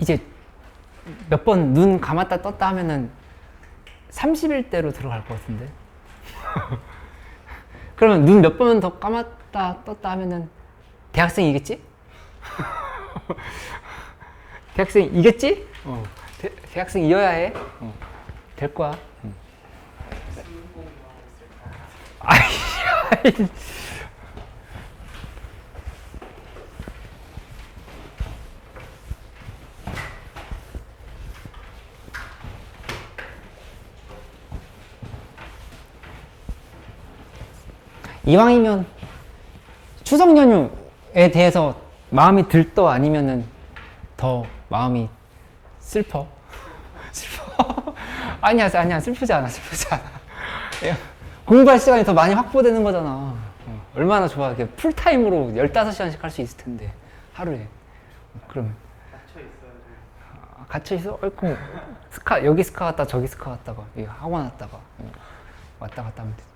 이제 몇 번 눈 감았다 떴다 하면은 30일대로 들어갈 것 같은데. 그러면 눈 몇 번 더 감았다 떴다 하면은 대학생이겠지? 대학생이겠지? 대학생이어야 해. 될 거야. 아이, 이왕이면 추석 연휴에 대해서 마음이 들떠 아니면은 더 마음이 슬퍼? 슬퍼? 아니야 슬프지 않아. 공부할 시간이 더 많이 확보되는 거잖아. 얼마나 좋아. 풀타임으로 15시간씩 할 수 있을 텐데 하루에. 그럼 갇혀있어? 어이구, 여기 스카 갔다 저기 스카 갔다가 여기 학원 왔다가 왔다 갔다 하면 되지.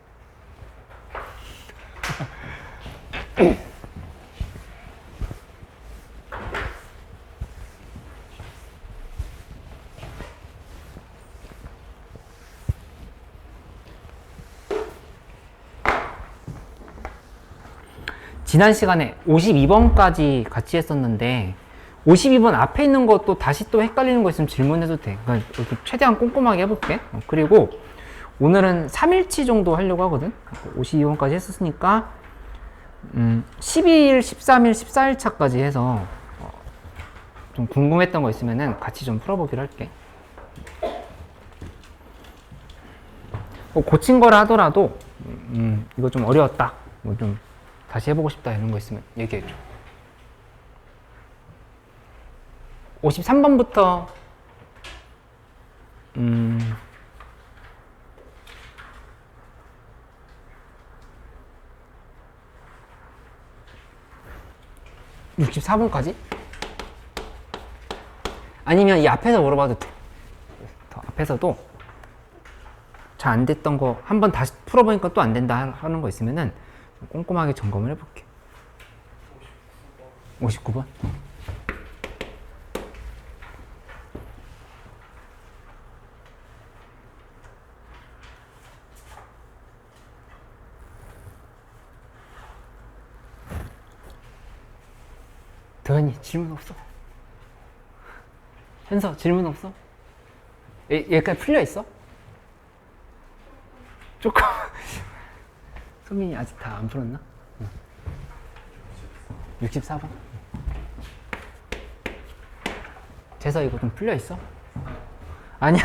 지난 시간에 52번까지 같이 했었는데 52번 앞에 있는 것도 다시 또 헷갈리는 거 있으면 질문해도 돼. 그러니까 이렇게 최대한 꼼꼼하게 해볼게. 그리고 오늘은 3일치 정도 하려고 하거든. 52번까지 했었으니까 12일, 13일, 14일 차까지 해서 좀 궁금했던 거 있으면은 같이 좀 풀어보기로 할게. 고친 거라 하더라도 이거 좀 어려웠다, 뭐 좀 다시 해보고 싶다 이런 거 있으면 얘기해줘. 53번부터 64번까지? 아니면 이 앞에서 물어봐도 돼. 더 앞에서도 잘 안 됐던 거 한번 다시 풀어보니까 또 안 된다 하는 거 있으면은 꼼꼼하게 점검을 해볼게. 59번? 도현이 질문 없어? 현서 질문 없어? 얘까지 풀려 있어? 조금. 소민이 아직 다 안 풀었나? 64번. 재서 이거 좀 풀려 있어? 아니야.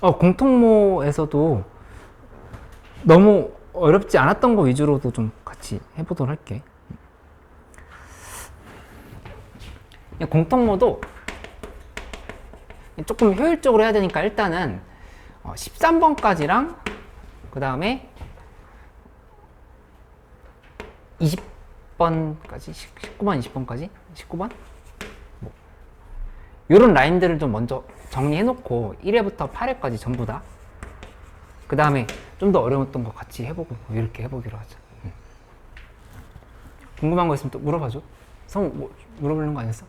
공통모에서도 너무 어렵지 않았던 거 위주로도 좀 같이 해보도록 할게. 공통모도 조금 효율적으로 해야 되니까 일단은 13번까지랑 그 다음에 20번까지 19번, 20번까지 19번 요런 라인들을 좀 먼저 정리해 놓고 1회부터 8회까지 전부 다 그 다음에 좀 더 어려웠던 거 같이 해보고 이렇게 해보기로 하자. 궁금한 거 있으면 또 물어봐줘. 성우 뭐 물어보는 거 아니었어?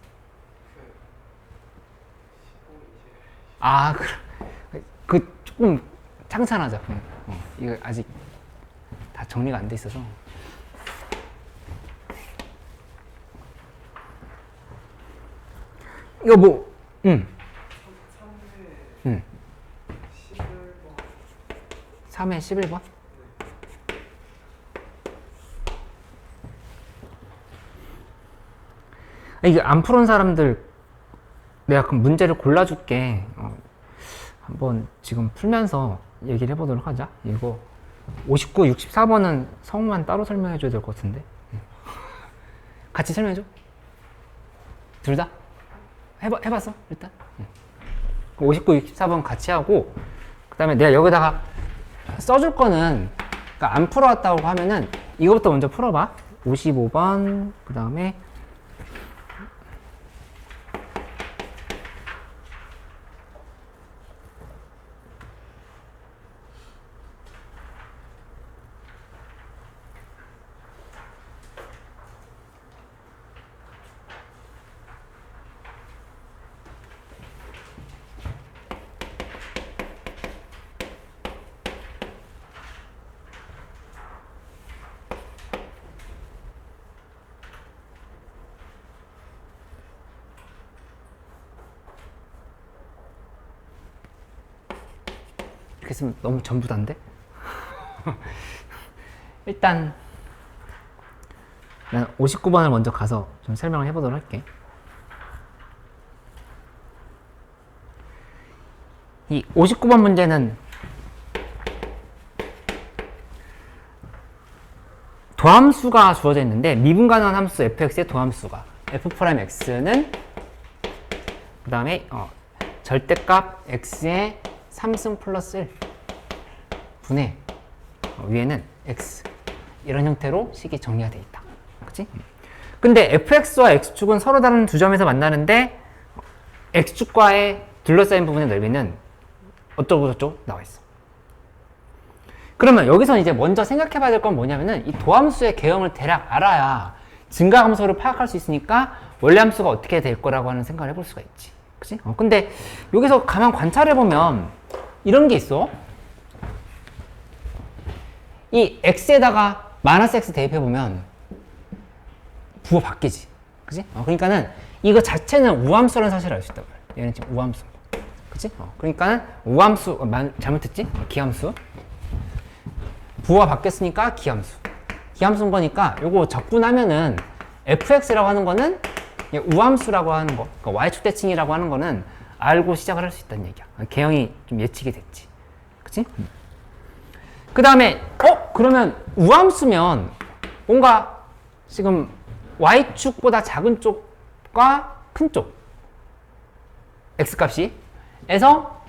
아, 그 조금 창찬하자. 이거 아직 다 정리가 안 돼 있어서. 이거 뭐, 3회 11번? 이게 안 풀은 사람들 내가 그럼 문제를 골라줄게. 한번 지금 풀면서 얘기를 해보도록 하자. 이거 59, 64번은 성우만 따로 설명해줘야 될 것 같은데. 같이 설명해줘. 둘 다? 해봤어 일단. 59, 64번 같이 하고 그 다음에 내가 여기다가 써줄 거는, 그러니까 안 풀어왔다고 하면은 이거부터 먼저 풀어봐. 55번 그 다음에 이렇게 쓰면 너무 전부 다인데? 일단 난 59번을 먼저 가서 좀 설명을 해보도록 할게. 이 59번 문제는 도함수가 주어져 있는데 미분 가능한 함수 fx의 도함수가 f'x는 그 다음에 절대값 x의 3승 플러스 1 분의 위에는 x 이런 형태로 식이 정리가 되어 있다. 그치? 근데 fx와 x축은 서로 다른 두 점에서 만나는데 x축과의 둘러싸인 부분의 넓이는 어쩌고 저쩌고 나와 있어. 그러면 여기서 이제 먼저 생각해 봐야 될 건 뭐냐면은 이 도함수의 개형을 대략 알아야 증가함수를 파악할 수 있으니까 원래 함수가 어떻게 될 거라고 하는 생각을 해볼 수가 있지. 그치? 근데 여기서 가만 관찰해 보면 이런 게 있어. 이 x에다가 마이너스 x 대입해 보면 부호 바뀌지. 그치? 그러니까는 이거 자체는 우함수라는 사실을 알 수 있다고. 얘는 지금 우함수. 그치? 그러니까는 우함수, 잘못했지? 기함수. 부호가 바뀌었으니까 기함수. 기함수인 거니까 요거 적분하면은 fx라고 하는 거는 우함수라고 하는 거, 그러니까 y축 대칭이라고 하는 거는 알고 시작을 할 수 있다는 얘기야. 개형이 좀 예측이 됐지. 그치? 그 다음에, 그러면 우함수면 뭔가 지금 y축보다 작은 쪽과 큰 쪽, x값이 에서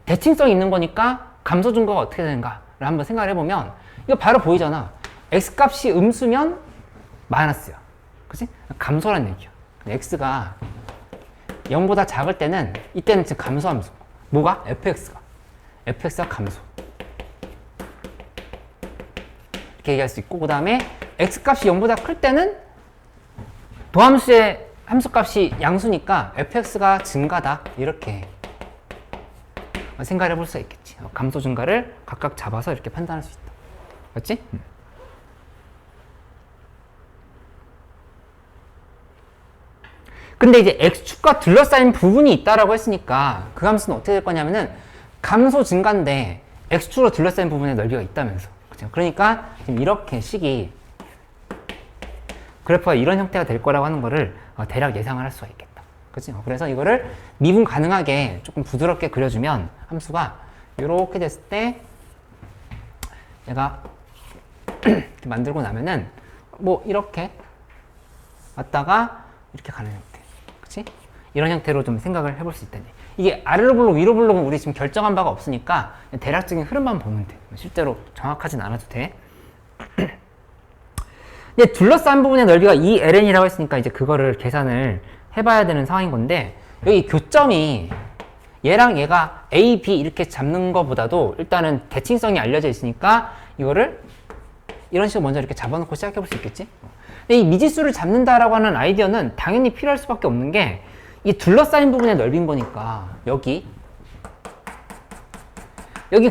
대칭성이 있는 거니까 감소 증가가 어떻게 되는가를 한번 생각을 해보면 이거 바로 보이잖아. x값이 음수면 마이너스야. 그치? 감소란 얘기야. x가 0보다 작을 때는 이때는 지금 감소함수. 뭐가? fx가 감소. 이렇게 얘기할 수 있고, 그 다음에 x값이 0보다 클 때는 도함수의 함수값이 양수니까 fx가 증가다. 이렇게 생각을 해볼 수가 있겠지. 감소 증가를 각각 잡아서 이렇게 판단할 수 있다. 맞지? 근데 이제 x축과 둘러싸인 부분이 있다라고 했으니까 그 함수는 어떻게 될 거냐면은 감소 증가인데 x축으로 둘러싸인 부분의 넓이가 있다면서. 그렇죠? 그러니까 지금 이렇게 식이 그래프가 이런 형태가 될 거라고 하는 거를 대략 예상을 할 수가 있겠다. 그치? 그래서 이거를 미분 가능하게 조금 부드럽게 그려주면 함수가 이렇게 됐을 때 얘가 이렇게 만들고 나면은 뭐 이렇게 왔다가 이렇게 가는 형태. 그치? 이런 형태로 좀 생각을 해볼 수 있다니. 이게 아래로 블록, 위로 블록은 우리 지금 결정한 바가 없으니까 대략적인 흐름만 보면 돼. 실제로 정확하진 않아도 돼. 이제 둘러싼 부분의 넓이가 2ln이라고 했으니까 이제 그거를 계산을 해봐야 되는 상황인 건데, 여기 교점이 얘랑 얘가 A, B 이렇게 잡는 것보다도 일단은 대칭성이 알려져 있으니까 이거를 이런 식으로 먼저 이렇게 잡아놓고 시작해 볼 수 있겠지? 근데 이 미지수를 잡는다라고 하는 아이디어는 당연히 필요할 수밖에 없는 게 이 둘러싸인 부분의 넓이인 거니까 여기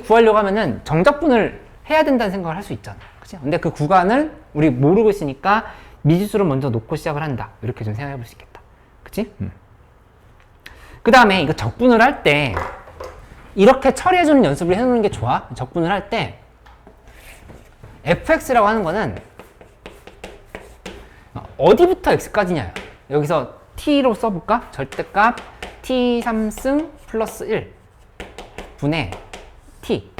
구하려고 하면은 정적분을 해야 된다는 생각을 할 수 있잖아. 그치? 근데 그 구간을 우리 모르고 있으니까 미지수를 먼저 놓고 시작을 한다. 이렇게 좀 생각해 볼 수 있겠다. 그치? 그 다음에 이거 적분을 할 때 이렇게 처리해주는 연습을 해놓는 게 좋아. 적분을 할 때 fx라고 하는 거는 어디부터 x까지냐. 여기서 t로 써볼까? 절대값 t 3승 플러스 1 분의 t.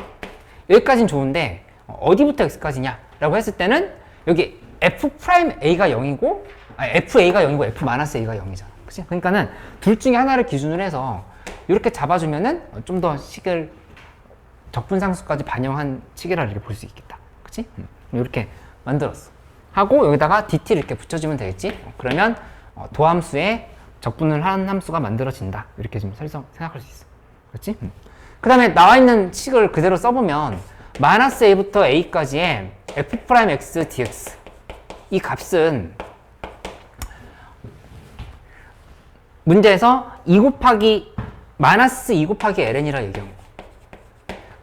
여기까지는 좋은데 어디부터 x까지냐 라고 했을 때는 여기 f'a가 0이고 fa가 0이고 f-a가 0이잖아. 그치? 그러니까는 둘 중에 하나를 기준으로 해서 이렇게 잡아주면은 좀 더 식을 적분상수까지 반영한 식이라 이렇게 볼 수 있겠다. 그치? 이렇게 만들었어. 하고 여기다가 dt를 이렇게 붙여주면 되겠지? 그러면 도함수에 적분을 한 함수가 만들어진다. 이렇게 좀 생각할 수 있어. 그렇지? 그 다음에 나와 있는 식을 그대로 써보면 마이너스 a부터 a까지의 f'x dx 이 값은 문제에서 2 곱하기 마이너스 2 곱하기 ln이라 얘기한 거.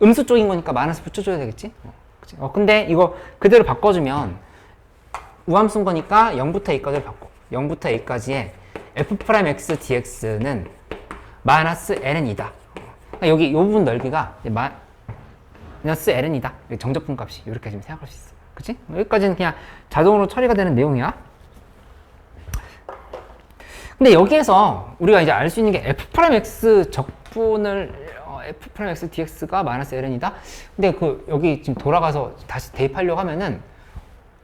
음수 쪽인 거니까 마이너스 붙여줘야 되겠지? 그치? 근데 이거 그대로 바꿔주면 우함수인 거니까 0부터 a까지를 바꿔. 0부터 a까지의 f'x dx는 마이너스 ln이다. 그러니까 여기 이 부분 넓이가 마이너스 ln이다. 정적분 값이 이렇게 지금 생각할 수 있어. 그치? 여기까지는 그냥 자동으로 처리가 되는 내용이야. 근데 여기에서 우리가 이제 알 수 있는 게 f'x 적분을 f'x dx가 마이너스 ln이다. 근데 그 여기 지금 돌아가서 다시 대입하려고 하면은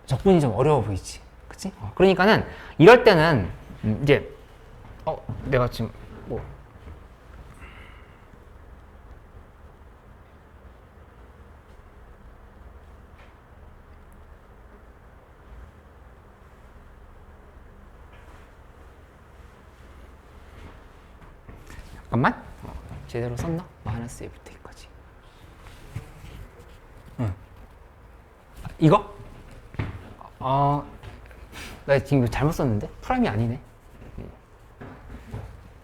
적분이 좀 어려워 보이지. 그치? 그러니까는 이럴 때는 이제 내가 지금 뭐 잠깐만. 제대로 썼나? 마이너스 A부터 E까지. 이거? 나 지금 잘못 썼는데? 프라임이 아니네.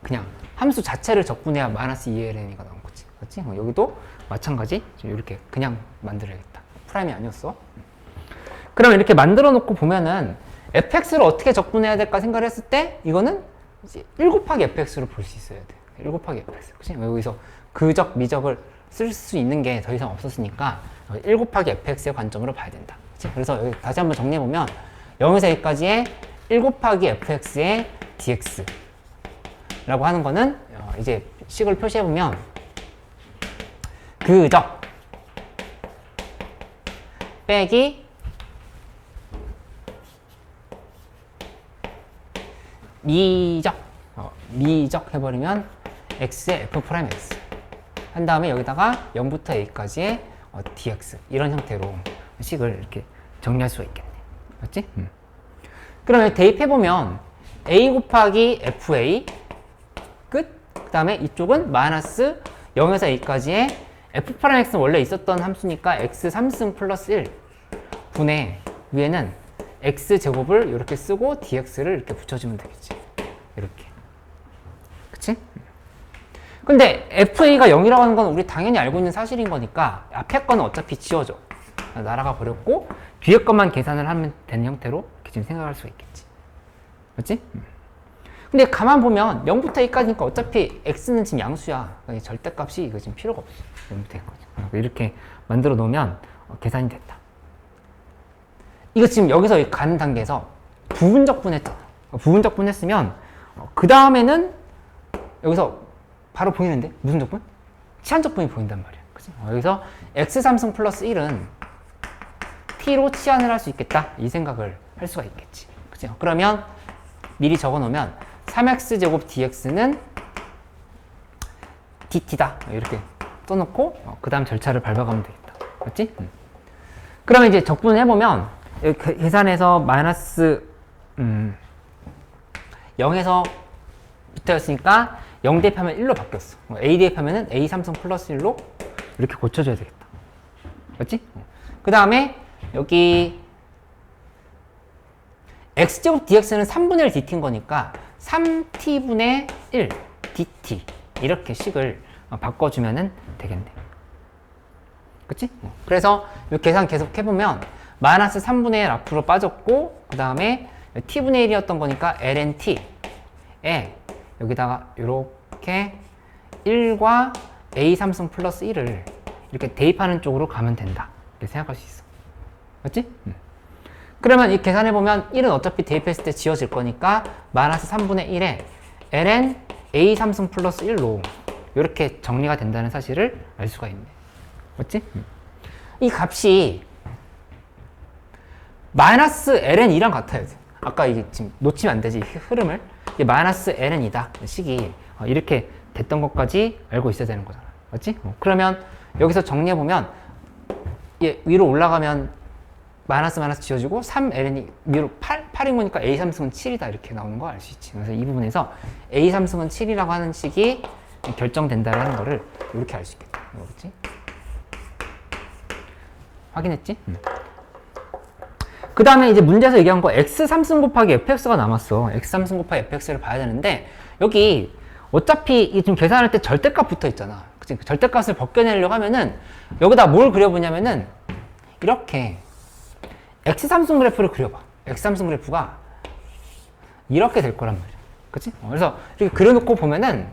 그냥 함수 자체를 적분해야 마이너스 2ln이가 나온 거지. 그렇지? 여기도 마찬가지. 이렇게 그냥 만들어야겠다. 프라임이 아니었어. 그럼 이렇게 만들어 놓고 보면은 fx를 어떻게 적분해야 될까 생각을 했을 때 이거는 이제 1 곱하기 fx로 볼 수 있어야 돼. 1 곱하기 fx. 그치? 여기서 그적, 미적을 쓸 수 있는 게 더 이상 없었으니까 1 곱하기 fx의 관점으로 봐야 된다. 그치? 그래서 여기 다시 한번 정리해보면 0에서 1까지의 1 곱하기 fx의 dx 라고 하는 거는 이제 식을 표시해보면 그적 빼기 미적 미적 해버리면 x의 f'x 한 다음에 여기다가 0부터 a까지의 dx 이런 형태로 식을 이렇게 정리할 수가 있겠네. 맞지? 그러면 대입해보면 a 곱하기 fa 끝. 그 다음에 이쪽은 마이너스 0에서 a까지의 f'x는 원래 있었던 함수니까 x 3승 플러스 1 분의 위에는 x제곱을 이렇게 쓰고 dx를 이렇게 붙여주면 되겠지. 이렇게. 그치? 근데 fa가 0이라고 하는 건 우리 당연히 알고 있는 사실인 거니까 앞에 거는 어차피 지워져. 날아가 버렸고 뒤에 것만 계산을 하면 되는 형태로 이렇게 지금 생각할 수가 있겠지. 맞지? 근데 가만 보면 0부터 2까지니까 어차피 x는 지금 양수야. 절대값이 이거 지금 필요가 없어. 0부터 2까지. 이렇게 만들어 놓으면 계산이 됐다. 이거 지금 여기서 가는 단계에서 부분적분 했잖아. 부분적분 했으면 그 다음에는 여기서 바로 보이는데 무슨 적분? 치환적분이 보인단 말이야. 그치? 여기서 x3승 플러스 1은 t로 치환을 할 수 있겠다. 이 생각을 할 수가 있겠지. 그치? 그러면 미리 적어 놓으면 3x제곱 dx는 dt다. 이렇게 써놓고 그 다음 절차를 밟아가면 되겠다. 맞지? 그러면 이제 적분을 해보면 계산해서 마이너스 0에서 부터였으니까 0 대입하면 1로 바뀌었어. a 대입하면 a 3승 플러스 1로 이렇게 고쳐줘야 되겠다. 맞지? 그 다음에 여기 x제곱 dx는 3분의 1 dt인 거니까 3t분의 1 dt 이렇게 식을 바꿔주면 되겠네. 그치? 그래서 이 계산 계속 해보면 마이너스 3분의 1 앞으로 빠졌고 그 다음에 t분의 1이었던 거니까 lnt에 여기다가 이렇게 1과 a 3승 플러스 1을 이렇게 대입하는 쪽으로 가면 된다. 이렇게 생각할 수 있어. 맞지? 그러면 이 계산해보면 1은 어차피 대입했을 때 지워질 거니까 마이너스 3분의 1에 ln a 3승 플러스 1로 이렇게 정리가 된다는 사실을 알 수가 있네. 맞지? 이 값이 마이너스 ln이랑 같아야 돼. 아까 이게 지금 놓치면 안 되지. 이 흐름을. 이게 마이너스 ln이다. 식이 이렇게 됐던 것까지 알고 있어야 되는 거잖아. 맞지? 그러면 여기서 정리해보면 위로 올라가면 마이너스 지워지고 3ln이 위로 8인 거니까 a 3승은 7이다 이렇게 나오는 거 알 수 있지. 그래서 이 부분에서 a 3승은 7이라고 하는 식이 결정된다는 거를 이렇게 알 수 있겠다. 그렇지? 확인했지? 그 다음에 이제 문제에서 얘기한 거 x 3승 곱하기 fx가 남았어. x 3승 곱하기 fx를 봐야 되는데 여기 어차피 이 지금 계산할 때 절대값 붙어 있잖아. 그치? 절대값을 벗겨내려고 하면은 여기다 뭘 그려보냐면은 이렇게 x 3승 그래프를 그려봐. x 3승 그래프가 이렇게 될 거란 말이야. 그치? 그래서 이렇게 그려놓고 보면은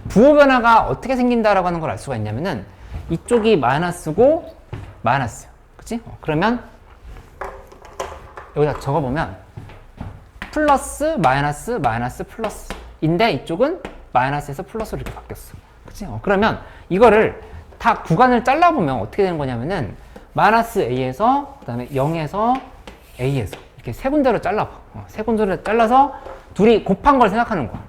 부호 변화가 어떻게 생긴다라고 하는 걸 알 수가 있냐면은 이쪽이 마이너스고 마이너스. 그치? 그러면 여기다 적어보면 플러스 마이너스 마이너스 플러스인데 이쪽은 마이너스에서 플러스로 이렇게 바뀌었어. 그치? 그러면 이거를 다 구간을 잘라보면 어떻게 되는 거냐면은 마이너스 A에서 그 다음에 0에서 A에서 이렇게 세 군데로 잘라봐. 세 군데로 잘라서 둘이 곱한 걸 생각하는 거야.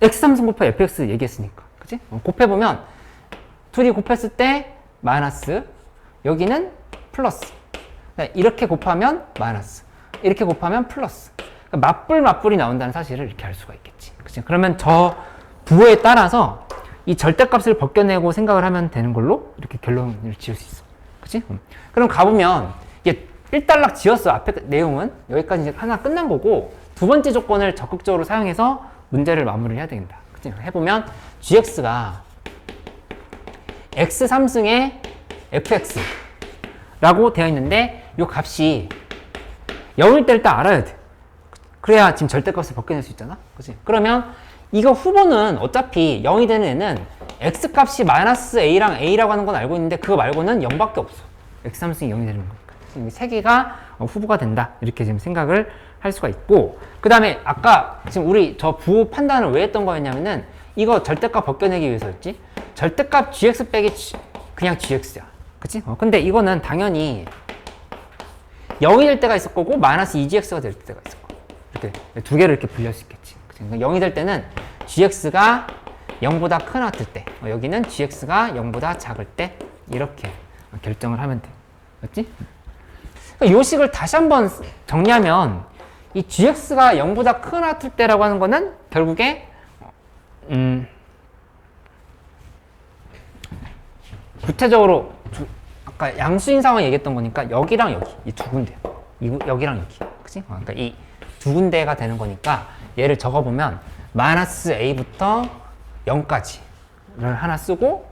x3승 곱해 fx 얘기했으니까. 그치? 곱해보면 둘이 곱했을 때 마이너스, 여기는 플러스. 이렇게 곱하면 마이너스, 이렇게 곱하면 플러스. 그러니까 맞불이 나온다는 사실을 이렇게 알 수가 있겠지. 그치? 그러면 저 부호에 따라서 이 절대값을 벗겨내고 생각을 하면 되는 걸로 이렇게 결론을 지을 수 있어. 그치? 그럼 가보면 이게 1단락 지었어. 앞에 내용은 여기까지 이제 하나 끝난 거고, 두 번째 조건을 적극적으로 사용해서 문제를 마무리를 해야 된다. 그치? 해보면 gx가 x3승의 fx 라고 되어 있는데 이 값이 0일 때 일단 알아야 돼. 그래야 지금 절대값을 벗겨낼 수 있잖아. 그치? 그러면 이거 후보는 어차피 0이 되는 애는 x값이 마이너스 a랑 a라고 하는 건 알고 있는데 그거 말고는 0밖에 없어. x3승이 0이 되는 거니까. 이 세 개가 후보가 된다. 이렇게 지금 생각을 할 수가 있고, 그 다음에 아까 지금 우리 저 부호 판단을 왜 했던 거였냐면은 이거 절대값 벗겨내기 위해서였지. 절대값 gx 빼기 그냥 gx야. 그치? 근데 이거는 당연히 0이 될 때가 있을 거고 마이너스 2gx가 될 때가 있을 거고, 이렇게 두 개를 이렇게 분리할 수 있겠지. 그치? 0이 될 때는 gx가 0보다 큰 같을 때, 여기는 gx가 0보다 작을 때, 이렇게 결정을 하면 돼. 맞지? 그러니까 이 식을 다시 한번 정리하면 이 gx가 0보다 큰 같을 때라고 하는 거는 결국에 구체적으로 아까 양수인 상황 얘기했던 거니까 여기랑 여기 이 두 군데, 여기랑 여기, 그치? 그러니까 이 두 군데가 되는 거니까 얘를 적어보면 마이너스 a부터 0까지를 하나 쓰고,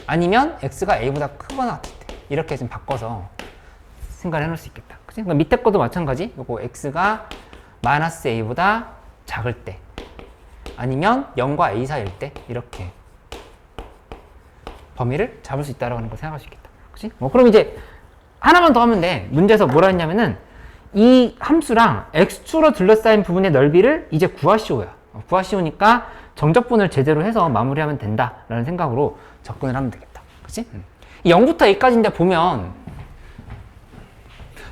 아니면 x가 a보다 크거나 같을 때 이렇게 좀 바꿔서 생각을 해놓을 수 있겠다. 그치? 그러니까 밑에 것도 마찬가지. 요거 x가 마이너스 a보다 작을 때, 아니면 0과 a 사이일 때 이렇게 범위를 잡을 수 있다라고 하는 걸 생각할 수 있겠다. 그치? 그럼 이제 하나만 더 하면 돼. 문제에서 뭐라 했냐면은 이 함수랑 x축으로 둘러싸인 부분의 넓이를 이제 구하시오야. 구하시오니까 정적분을 제대로 해서 마무리하면 된다라는 생각으로 접근을 하면 되겠다. 그치? 0부터 a까지인데 보면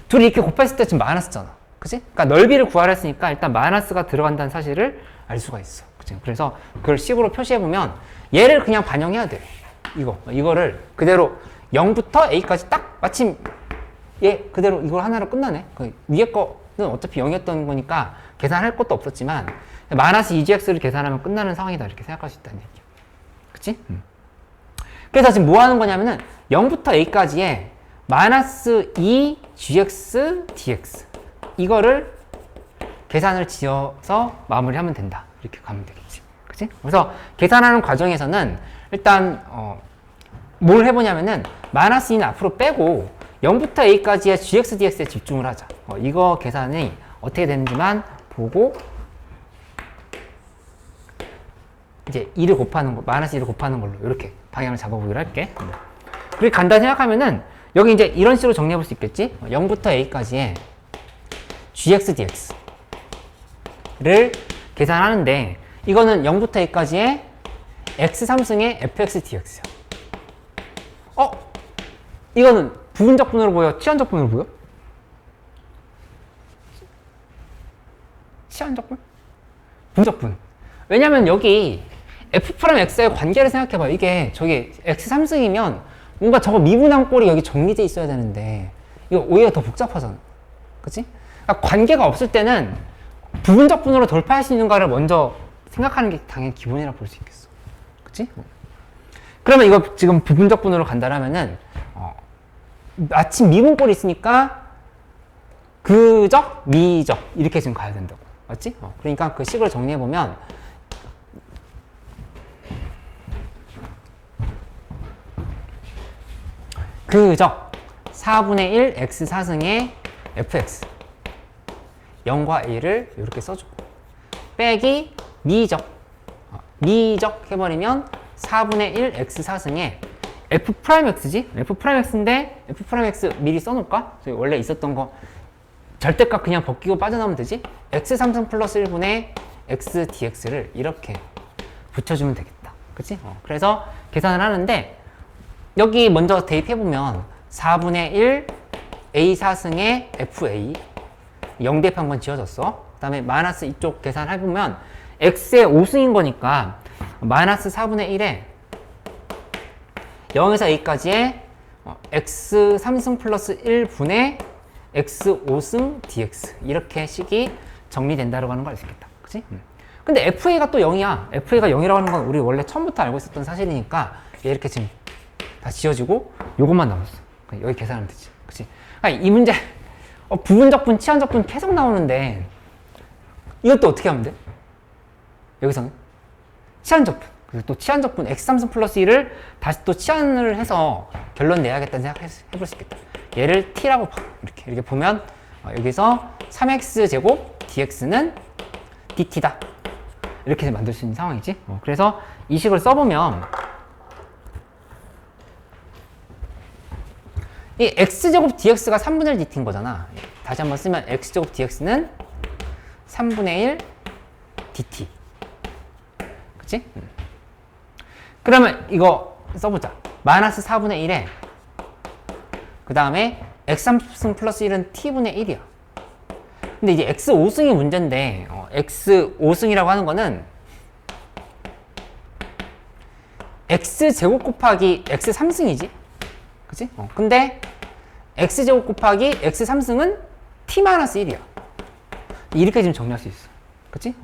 둘이 이렇게 곱했을 때 지금 마이너스잖아. 그치? 그러니까 넓이를 구하려 했으니까 일단 마이너스가 들어간다는 사실을 알 수가 있어. 그치? 그래서 그걸 식으로 표시해보면 얘를 그냥 반영해야 돼. 이거를 그대로 0부터 a까지 딱 마침 얘 그대로 이걸 하나로 끝나네. 그 위에 거는 어차피 0이었던 거니까 계산할 것도 없었지만 마이너스 2gx를 계산하면 끝나는 상황이다. 이렇게 생각할 수 있다는 얘기야. 그치? 그래서 지금 뭐 하는 거냐면은 0부터 a까지의 마이너스 2gx dx 이거를 계산을 지어서 마무리하면 된다. 이렇게 가면 되겠지. 그치? 그래서 계산하는 과정에서는 일단 뭘 해보냐면은 마이너스 2는 앞으로 빼고 0부터 a까지의 gx dx에 집중을 하자. 이거 계산이 어떻게 되는지만 보고 이제 2를 곱하는 거, 마이너스 2를 곱하는 걸로 이렇게 방향을 잡아보기로 할게. 그렇게 간단히 생각하면은 여기 이제 이런 식으로 정리해 볼 수 있겠지? 0부터 a까지의 gx dx를 계산하는데 이거는 0부터 a까지의 x3승의 fx dx야. 이거는 부분적 분으로 보여? 치환적 분으로 보여? 치환적 분? 부분적 분. 왜냐면 여기 f'(x의 관계를 생각해봐요. 이게 저기 x3승이면 뭔가 저거 미분한 꼴이 여기 정리돼 있어야 되는데 이거 오히려 더 복잡하잖아. 그치? 그러니까 관계가 없을 때는 부분적 분으로 돌파할 수 있는가를 먼저 생각하는 게 당연히 기본이라 볼 수 있겠어. 그치? 그러면 이거 지금 부분적 분으로 간다라면은 마침 미분꼴이 있으니까 그적, 미적 이렇게 지금 가야 된다고. 맞지? 그러니까 그 식을 정리해보면 그적 4분의 1 x4승의 fx 0과 a를 이렇게 써주고 빼기 미적 미적 해버리면 4분의 1 x 4승에 f'x지? f'x인데 f'x 미리 써놓을까? 저기 원래 있었던 거 절대값 그냥 벗기고 빠져나오면 되지? x 3승 플러스 1분의 x dx를 이렇게 붙여주면 되겠다. 그치? 그래서 계산을 하는데 여기 먼저 대입해보면 4분의 1 a 4승의 fa 0 대입 한번 지어졌어. 그 다음에 마이너스 이쪽 계산해보면 x의 5승인 거니까 마이너스 4분의 1에 0에서 a까지의 x 3승 플러스 1분의 x 5승 dx 이렇게 식이 정리된다라고 하는 걸 알 수 있겠다. 그치? 근데 fa가 또 0이야. fa가 0이라고 하는 건 우리 원래 처음부터 알고 있었던 사실이니까 얘 이렇게 지금 다 지워지고 요것만 남았어. 여기 계산하면 되지. 그치? 아니, 이 문제 부분적분, 치환적분 계속 나오는데 이것도 어떻게 하면 돼? 여기서는 치환적분. 그리고 또 치환적분 x3승 플러스 1을 다시 또 치환을 해서 결론 내야겠다는 생각 해볼 수 있겠다. 얘를 t라고 봐. 이렇게 보면 여기서 3x 제곱 dx는 dt다. 이렇게 만들 수 있는 상황이지. 그래서 이 식을 써보면 이 x제곱 dx가 3분의 1 dt인 거잖아. 다시 한번 쓰면 x제곱 dx는 3분의 1 dt. 그치? 그러면 이거 써보자. 마이너스 4분의 1에 그 다음에 x3승 플러스 1은 t분의 1이야. 근데 이제 x5승이 문제인데 x5승이라고 하는 거는 x제곱 곱하기 x3승이지. 그치? 근데 x제곱 곱하기 x3승은 t-1이야. 이렇게 지금 정리할 수 있어. 그치?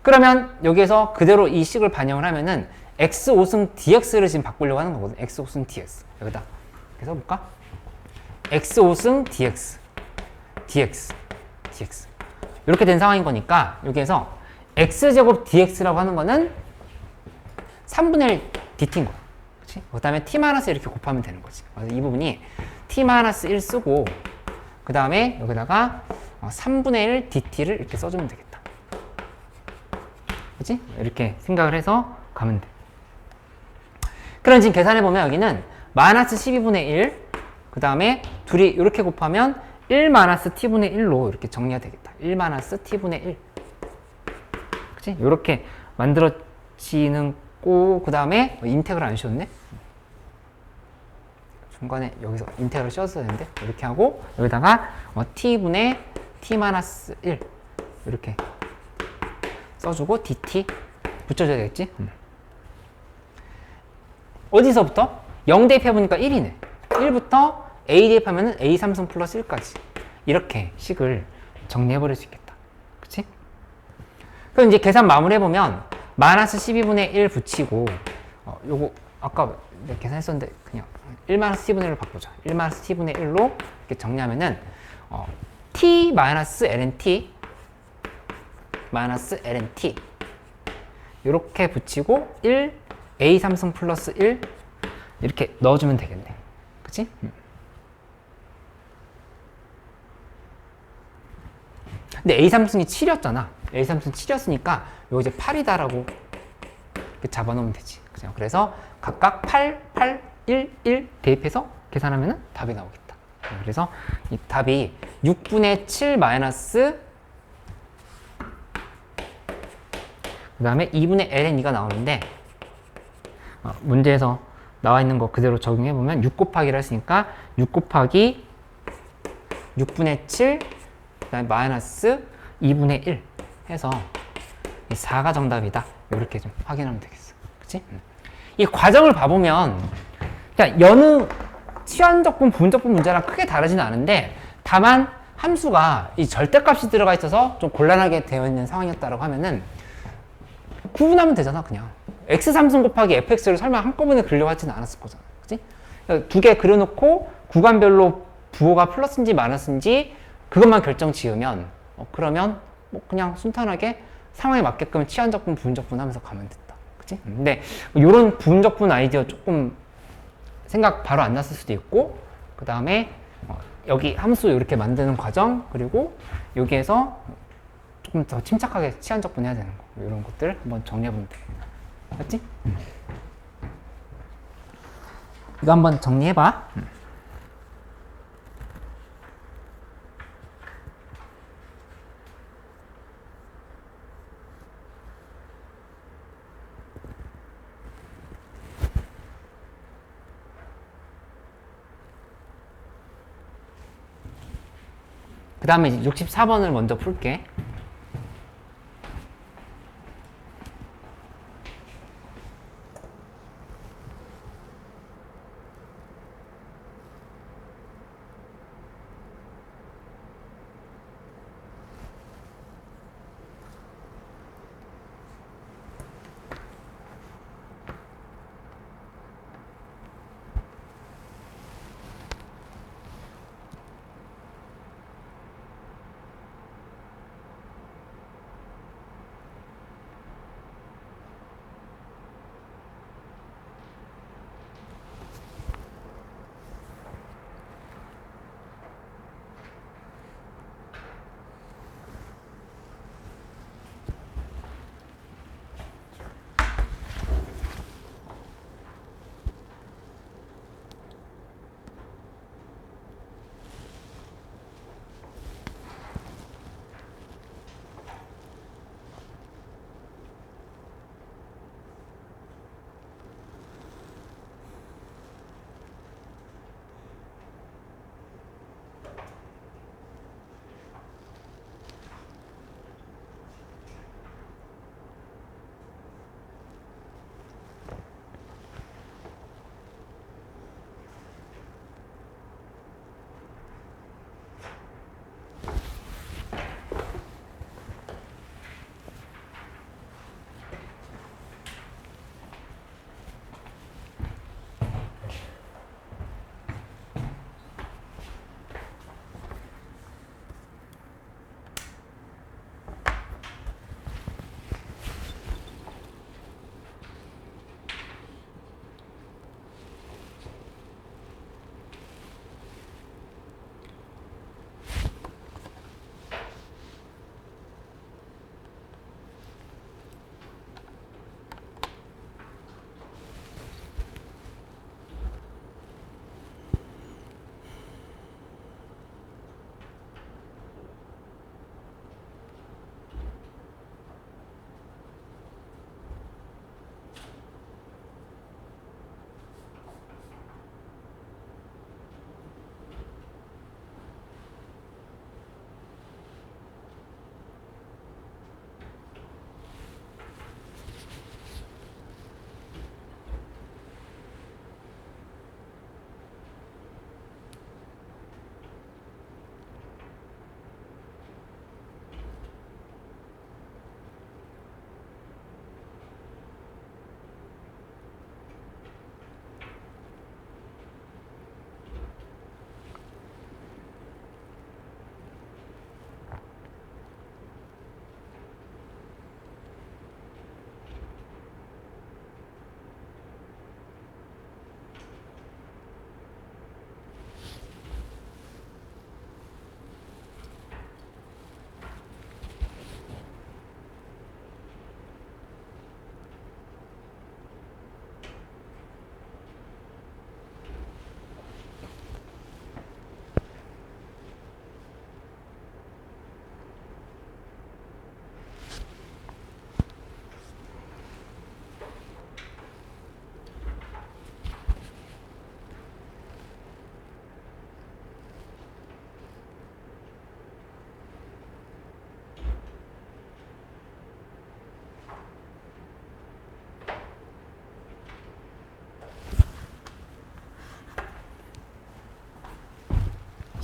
그러면 여기에서 그대로 이 식을 반영을 하면은 x5승 dx를 지금 바꾸려고 하는 거거든. x5승 dx. 여기다 이렇게 써볼까? x5승 dx dx dx 이렇게 된 상황인 거니까 여기에서 x제곱 dx라고 하는 거는 3분의 1 dt인 거야. 그치? 그 다음에 t-1 이렇게 곱하면 되는 거지. 그래서 이 부분이 t-1 쓰고 그 다음에 여기다가 3분의 1 dt를 이렇게 써주면 되겠다. 그치? 이렇게 생각을 해서 가면 돼. 그럼 지금 계산해보면 여기는 마이너스 12분의 1, 그 다음에 둘이 이렇게 곱하면 1 마이너스 t분의 1로 이렇게 정리가 되겠다. 1 마이너스 t분의 1. 그치? 이렇게 만들어지는 거, 그 다음에 인테그럴 안 씌웠네? 중간에 여기서 인테그럴 씌웠어야 되는데, 이렇게 하고, 여기다가 t분의 t 마이너스 1. 이렇게 써주고, dt 붙여줘야 되겠지? 어디서부터? 0 대입해보니까 1이네. 1부터 a 대입하면 a 3승 플러스 1까지. 이렇게 식을 정리해버릴 수 있겠다. 그치? 그럼 이제 계산 마무리해보면, 마이너스 12분의 1 붙이고, 요거, 아까 내가 계산했었는데, 그냥 1 마이너스 t분의 1로 바꾸자. 1 마이너스 t분의 1로 이렇게 정리하면은, t 마이너스 ln t 이렇게 붙이고 1 a 3승 플러스 1 이렇게 넣어주면 되겠네. 그치? 근데 a 3승이 7이었잖아. a 3승 7이었으니까 이거 이제 8이다라고 이렇게 잡아놓으면 되지. 그죠? 그래서 각각 8, 8, 1, 1 대입해서 계산하면 답이 나오겠다. 그래서 이 답이 6분의 7 마이너스 그 다음에 2분의 ln 2가 나오는데 문제에서 나와 있는 거 그대로 적용해보면 6 곱하기를 했으니까 6 곱하기 6분의 7 그 다음에 마이너스 2분의 1 해서 4가 정답이다. 이렇게 좀 확인하면 되겠어. 그치? 이 과정을 봐보면 그냥 여느 치환적분, 부분적분 문제랑 크게 다르지는 않은데 다만 함수가 이 절대값이 들어가 있어서 좀 곤란하게 되어 있는 상황이었다고 하면은 구분하면 되잖아. 그냥 x3승 곱하기 fx를 설마 한꺼번에 그리려고 하지는 않았을 거잖아. 그치? 두 개 그려놓고 구간별로 부호가 플러스인지 마이너스인지 그것만 결정 지으면 그러면 뭐 그냥 순탄하게 상황에 맞게끔 치환적분, 부분적분 하면서 가면 됐다. 그치? 근데 이런 부분적분 아이디어 조금 생각 바로 안 났을 수도 있고 그 다음에 여기 함수 이렇게 만드는 과정 그리고 여기에서 조금 더 침착하게 치환적분 해야 되는 거 이런 것들 한번 정리해 보면 돼. 맞지? 이거 한번 정리해봐. 그 다음에 64번을 먼저 풀게.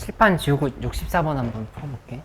칠판 지우고 64번 한번 풀어볼게.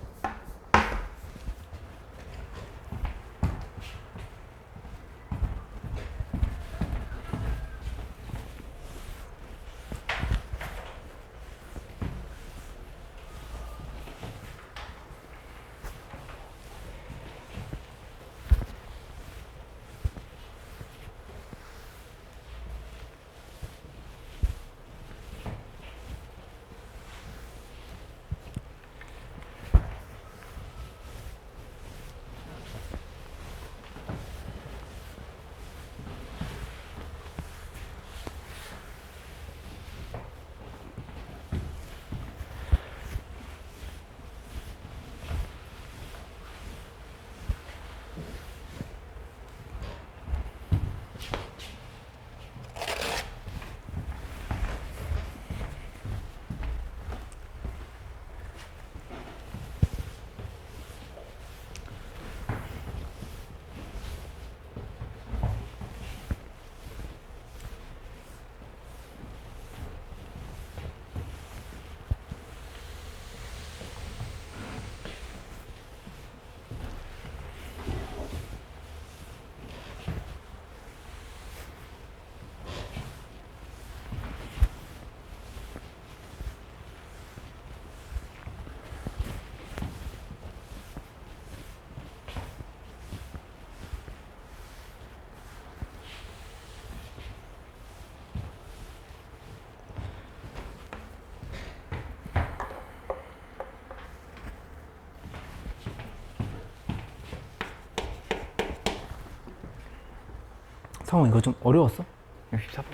성우 이거 좀 어려웠어? 64번.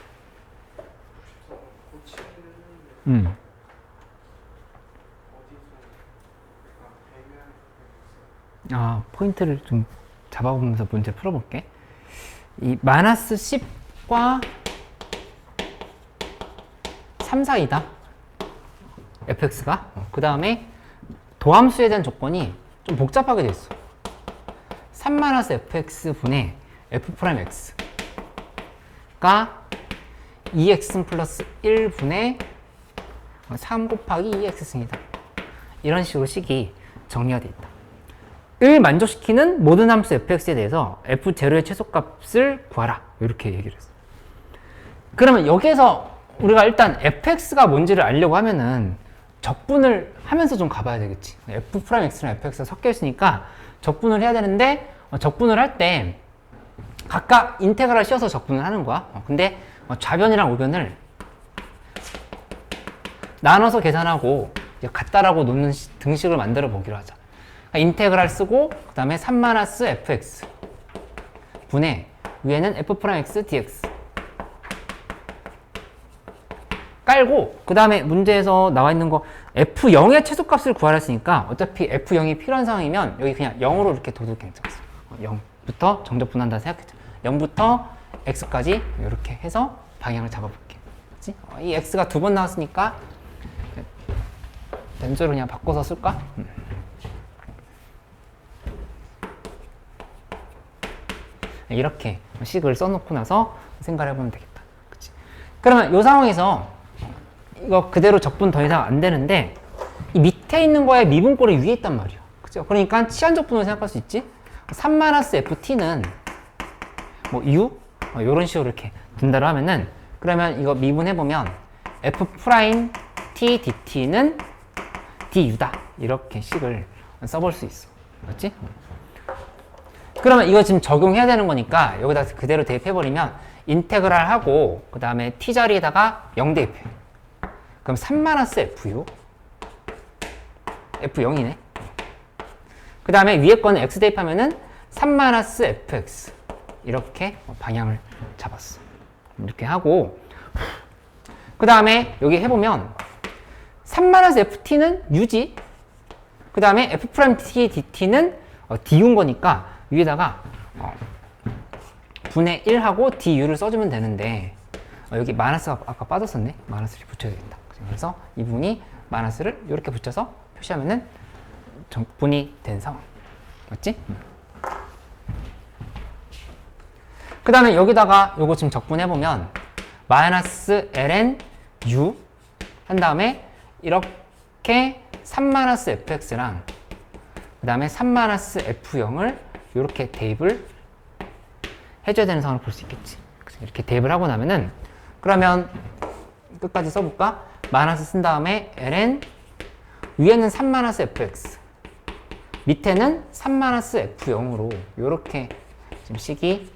포인트를 좀 잡아보면서 문제 풀어볼게. 이 마이너스 10과 3 사이다. fx가. 그 다음에 도함수에 대한 조건이 좀 복잡하게 돼 있어. 3-fx 분의 f'x가 2x 플러스 1분의 3 곱하기 2x승이다. 이런 식으로 식이 정리가 돼 있다. 을 만족시키는 모든 함수 fx에 대해서 f0의 최소값을 구하라. 이렇게 얘기를 했어. 그러면 여기에서 우리가 일단 fx가 뭔지를 알려고 하면은 적분을 하면서 좀 가봐야 되겠지. f'x랑 fx가 섞여 있으니까 적분을 해야 되는데, 적분을 할 때 각각 인테그랄 씌워서 적분을 하는 거야. 근데 좌변이랑 우변을 나눠서 계산하고 같다라고 놓는 등식을 만들어 보기로 하자. 인테그랄 쓰고 그 다음에 3-fx 분의 위에는 f'x dx 깔고, 그 다음에 문제에서 나와 있는 거 f0의 최소값을 구하라 했으니까 어차피 f0이 필요한 상황이면 여기 그냥 0으로 이렇게 둬도 괜찮았어. 0부터 정적분한다 생각했죠. 0부터 x까지 이렇게 해서 방향을 잡아볼게. 그치? 이 x가 2번 나왔으니까 벤조를 그냥 바꿔서 쓸까? 이렇게 식을 써놓고 나서 생각을 해보면 되겠다. 그치? 그러면 이 상황에서 이거 그대로 적분 더 이상 안 되는데 이 밑에 있는 거에 미분꼴이 위에 있단 말이야. 그죠? 그러니까 치환 적분으로 생각할 수 있지? 3-ft는 뭐 u? 이런 식으로 이렇게 둔다로 하면은, 그러면 이거 미분해보면 f' t dt는 du다. 이렇게 식을 써볼 수 있어. 맞지? 그러면 이거 지금 적용해야 되는 거니까 여기다 그대로 대입해버리면 인테그랄 하고 그 다음에 t 자리에다가 0 대입해. 그럼 3-fu f0이네. 그 다음에 위에 거는 x 대입하면은 3-fx 이렇게 방향을 잡았어. 이렇게 하고, 그 다음에 여기 해보면 3-ft는 u지. 그 다음에 f't dt는 du인 거니까 위에다가 분의 1하고 du를 써주면 되는데, 여기 마이너스가 아까 빠졌었네. 마이너스를 붙여야 되겠다. 그래서 이 부분이 마이너스를 이렇게 붙여서 표시하면은 적분이 된 상황. 맞지? 그 다음에 여기다가 요거 지금 적분해보면 마이너스 ln u 한 다음에 이렇게 3-fx랑 그 다음에 3-f0을 이렇게 대입을 해줘야 되는 상황을 볼 수 있겠지. 이렇게 대입을 하고 나면은, 그러면 끝까지 써볼까? 마이너스 쓴 다음에 ln 위에는 3-fx 밑에는 3-f0으로 이렇게 지금 식이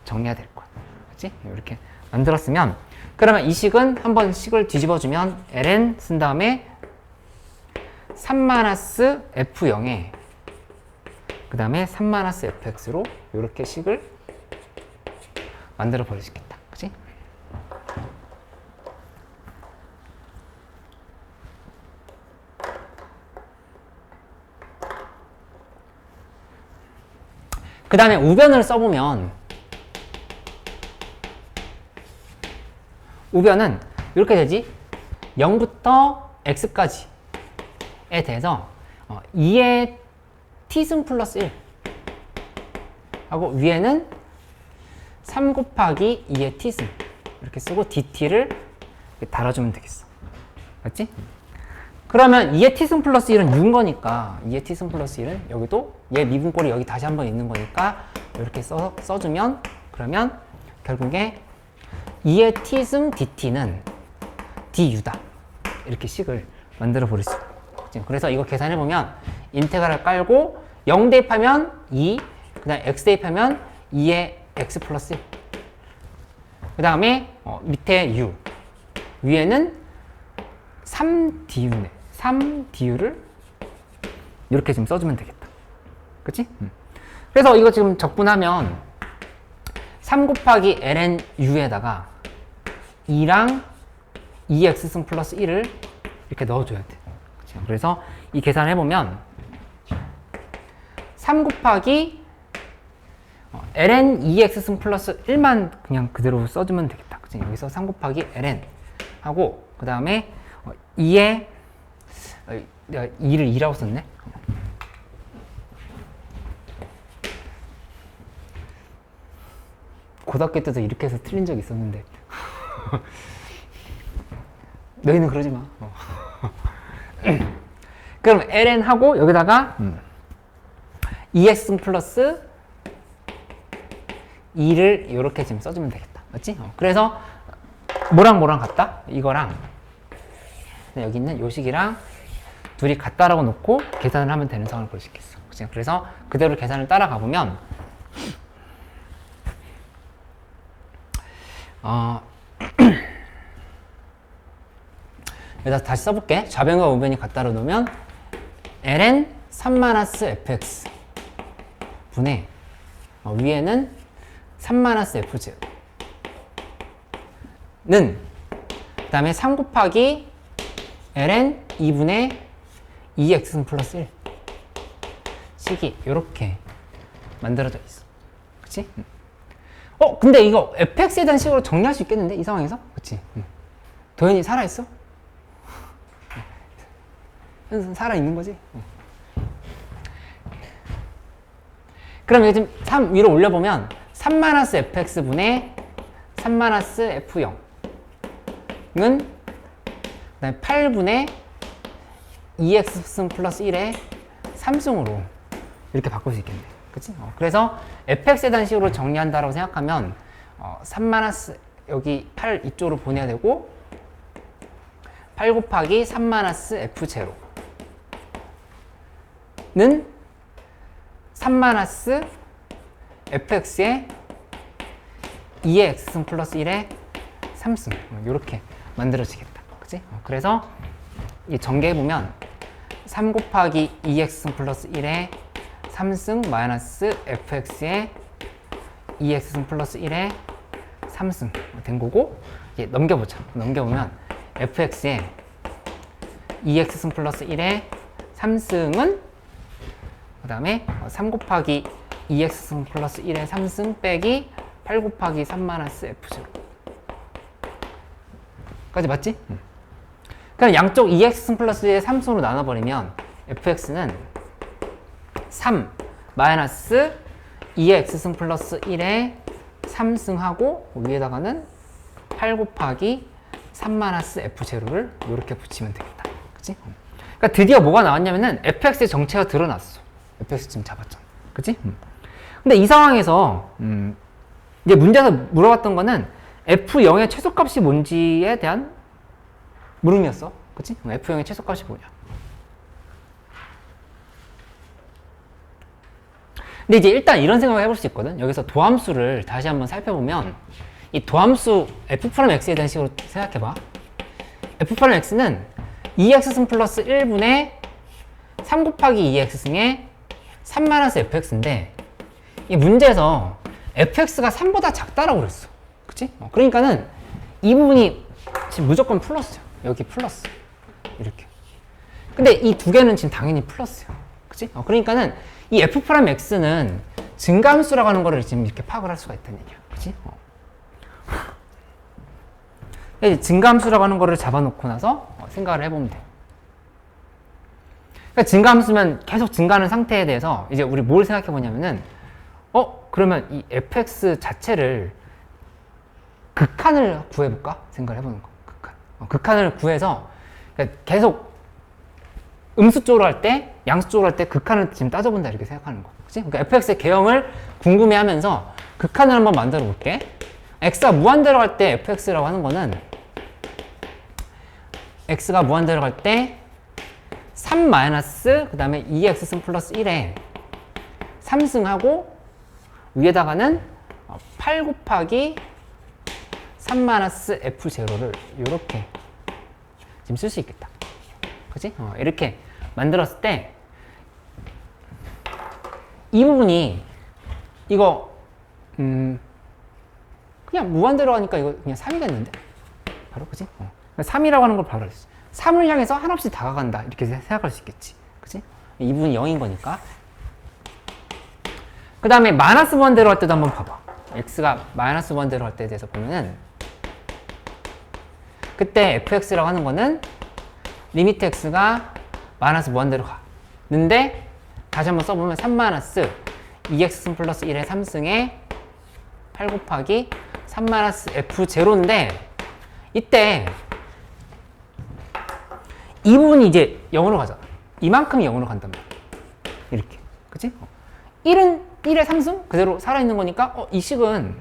정리가 될 거야. 그치? 이렇게 만들었으면, 그러면 이 식은 한번 식을 뒤집어주면 ln 쓴 다음에 3-f0에 그 다음에 3-fx로 이렇게 식을 만들어 버릴 수 있겠다. 그치? 그 다음에 우변을 써보면, 우변은 이렇게 되지. 0부터 x까지에 대해서 2의 t승 플러스 1 하고 위에는 3 곱하기 2의 t승 이렇게 쓰고 dt를 달아주면 되겠어. 맞지? 그러면 2의 t승 플러스 1은 6인 거니까 2의 t승 플러스 1은 여기도 얘 미분꼴이 여기 다시 한번 있는 거니까 이렇게 써주면, 그러면 결국에 2의 t승 dt는 du다. 이렇게 식을 만들어 버릴 수 있고. 그래서 이거 계산해보면 인테그랄 깔고 0 대입하면 2, 그 다음에 x 대입하면 2의 x 플러스 1. 그 다음에 밑에 u, 위에는 3du네. 3du를 이렇게 지금 써주면 되겠다. 그치? 그래서 이거 지금 적분하면 3 곱하기 ln u에다가 2랑 2x승 플러스 1을 이렇게 넣어줘야 돼. 그래서 이 계산을 해보면 3 곱하기 ln 2x승 플러스 1만 그냥 그대로 써주면 되겠다. 그치? 여기서 3 곱하기 ln 하고 그 다음에 2에 내가 2를 2라고 썼네. 고등학교 때도 이렇게 해서 틀린 적이 있었는데 너희는 그러지 마. 그럼 ln 하고 여기다가 2x 플러스 2를 이렇게 지금 써주면 되겠다. 맞지? 그래서 뭐랑 같다? 이거랑 여기 있는 요 식이랑 둘이 같다라고 놓고 계산을 하면 되는 상황을 볼 수 있겠어. 그치? 그래서 그대로 계산을 따라가 보면 여기다 다시 써볼게. 좌변과 우변이 같다로 놓으면 ln 3-fx 분의 위에는 3-f제는 그 다음에 3 곱하기 ln 2분의 2x승 플러스 1 식이 이렇게 만들어져 있어. 그치? 근데 이거 fx에 대한 식으로 정리할 수 있겠는데? 이 상황에서? 그치? 도현이 살아있어? 살아있는 거지? 그럼 요즘 3 위로 올려보면 3-fx분의 3-f0은 그 다음에 8분의 2x승 플러스 1의 3승으로 이렇게 바꿀 수 있겠네. 그치? 그래서 fx에 대한 식으로 정리한다고 생각하면 3 여기 8 이쪽으로 보내야 되고 8 곱하기 3-f제로는 3-fx의 2의 x승 플러스 1의 3승 이렇게 만들어지겠다. 그치? 그래서 이 전개해보면 3 곱하기 2x승 플러스 1의 3승 마이너스 fx의 2x승 플러스 1의 3승 된 거고 이제 넘겨보자. 넘겨보면 fx의 2x승 플러스 1의 3승은 그 다음에 3 곱하기 2x승 플러스 1의 3승 빼기 8 곱하기 3-f제로 까지 맞지? 그럼 양쪽 2x승 플러스 1의 3승으로 나눠버리면 fx는 3 마이너스 2의 x승 플러스 1의 3승하고 위에다가는 8 곱하기 3-f제로를 이렇게 붙이면 되겠다. 그치? 그러니까 드디어 뭐가 나왔냐면은 fx의 정체가 드러났어. fx 지금 잡았잖아. 그치? 근데 이 상황에서 이제 문제에서 물어봤던 거는 f0의 최소값이 뭔지에 대한 물음이었어. 그치? f0의 최소값이 뭐냐. 근데 이제 일단 이런 생각을 해볼 수 있거든. 여기서 도함수를 다시 한번 살펴보면 이 도함수 f'(x'에 대한 식으로 생각해봐. f'(x'는 2x승 플러스 1분의 3 곱하기 2x승의 3-fx인데 이 문제에서 fx가 3보다 작다라고 그랬어. 그치? 그러니까는 이 부분이 지금 무조건 플러스야. 여기 플러스. 이렇게. 근데 이 두 개는 지금 당연히 플러스야. 그치? 그러니까는 이 f'(x는 증가함수라고 하는 거를 지금 이렇게 파악을 할 수가 있다는 얘기야. 그치? 증가함수라고 하는 거를 잡아놓고 나서 생각을 해보면 돼. 그러니까 증가함수면 계속 증가하는 상태에 대해서 이제 우리 뭘 생각해 보냐면은 그러면 이 fx 자체를 극한을 구해볼까? 생각을 해보는 거. 극한. 극한을 구해서 그러니까 계속 음수 쪽으로 할 때, 양수 쪽으로 할 때 극한을 지금 따져본다 이렇게 생각하는 거. 그치? 그러니까 fx의 개형을 궁금해하면서 극한을 한번 만들어 볼게. x가 무한대로 갈 때 fx라고 하는 거는 x가 무한대로 갈 때 3 마이너스 그 다음에 2x승 플러스 1에 3승하고 위에다가는 8 곱하기 3-f제로를 이렇게 지금 쓸 수 있겠다. 그치? 이렇게 만들었을 때 이 부분이 이거 그냥 무한대로 가니까 이거 그냥 3이겠는데? 바로, 그지? 3이라고 하는 걸 바로 알았어. 3을 향해서 한없이 다가간다. 이렇게 생각할 수 있겠지. 그지? 2분이 0인 거니까. 그 다음에 마이너스 무한대로 할 때도 한번 봐봐. x가 마이너스 무한대로 할 때에 대해서 보면은 그때 fx라고 하는 거는 리미트 x가 마이너스 무한대로 가. 는데 다시 한번 써보면 3 마이너스 2x 플러스 1의 3승에 8 곱하기 3 마이너스 f0인데 이때 이 부분이 이제 0으로 가잖아. 이만큼이 0으로 간단 말이야. 이렇게. 그치? 1은 1의 3승? 그대로 살아있는 거니까 이 식은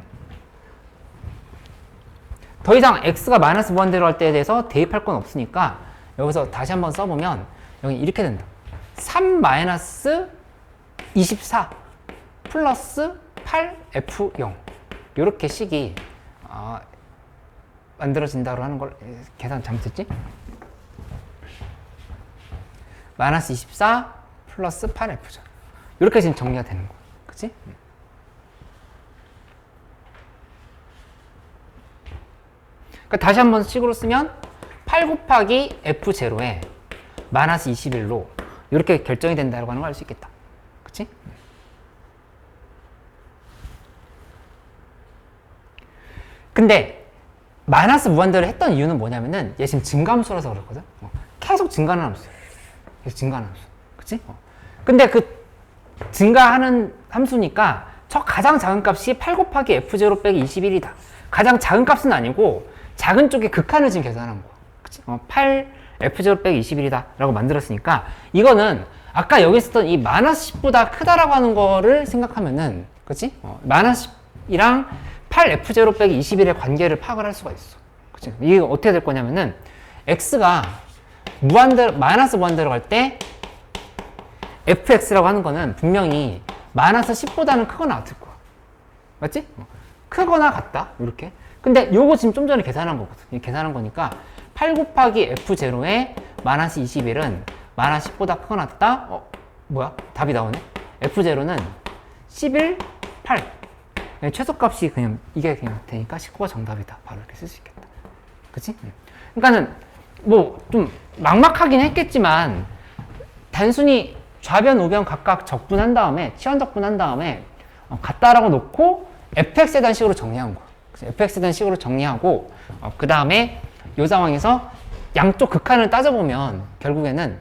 더 이상 x가 마이너스 무한대로 할 때에 대해서 대입할 건 없으니까 여기서 다시 한번 써보면 여기 이렇게 된다. 3 마이너스 24 플러스 8f0 이렇게 식이 만들어진다고 하는 걸 계산 잘못했지? 마이너스 24 플러스 8f죠. 이렇게 지금 정리가 되는 거야. 그치? 그러니까 다시 한번 식으로 쓰면 8 곱하기 f0에 마이너스 21로 이렇게 결정이 된다고 하는 걸 알 수 있겠다. 그치? 근데 마이너스 무한대로 했던 이유는 뭐냐면은 얘 지금 증가함수라서 그렇거든. 계속 증가하는 함수야. 계속 증가하는 함수. 그치? 근데 그 증가하는 함수니까 저 가장 작은 값이 8 곱하기 f0 빼기 21이다. 가장 작은 값은 아니고 작은 쪽의 극한을 지금 계산한 거야. 그치? 8 f0 빼기 21이다 라고 만들었으니까 이거는 아까 여기 있었던 이 마이너스 10보다 크다라고 하는 거를 생각하면은 그치? 마이너스 10이랑 8f0 빼기 21의 관계를 파악을 할 수가 있어. 그치? 이게 어떻게 될 거냐면은 x가 무한대로 마이너스 무한대로 갈 때 fx라고 하는 거는 분명히 마이너스 10보다는 크거나 같을 거야. 맞지? 크거나 같다. 이렇게. 근데 요거 지금 좀 전에 계산한 거거든. 계산한 거니까 8 곱하기 f0에 마이너스 21은 마이너스 10보다 크거나 같다. 뭐야? 답이 나오네. f0는 11, 8. 최소값이 그냥 이게 그냥 되니까 19가 정답이다. 바로 이렇게 쓸 수 있겠다. 그치? 그러니까는 뭐 좀 막막하긴 했겠지만 단순히 좌변, 우변 각각 적분한 다음에 치환 적분한 다음에 같다라고 놓고 fx에 대한 식으로 정리한 거야. fx에 대한 식으로 정리하고 그 다음에 이 상황에서 양쪽 극한을 따져보면 결국에는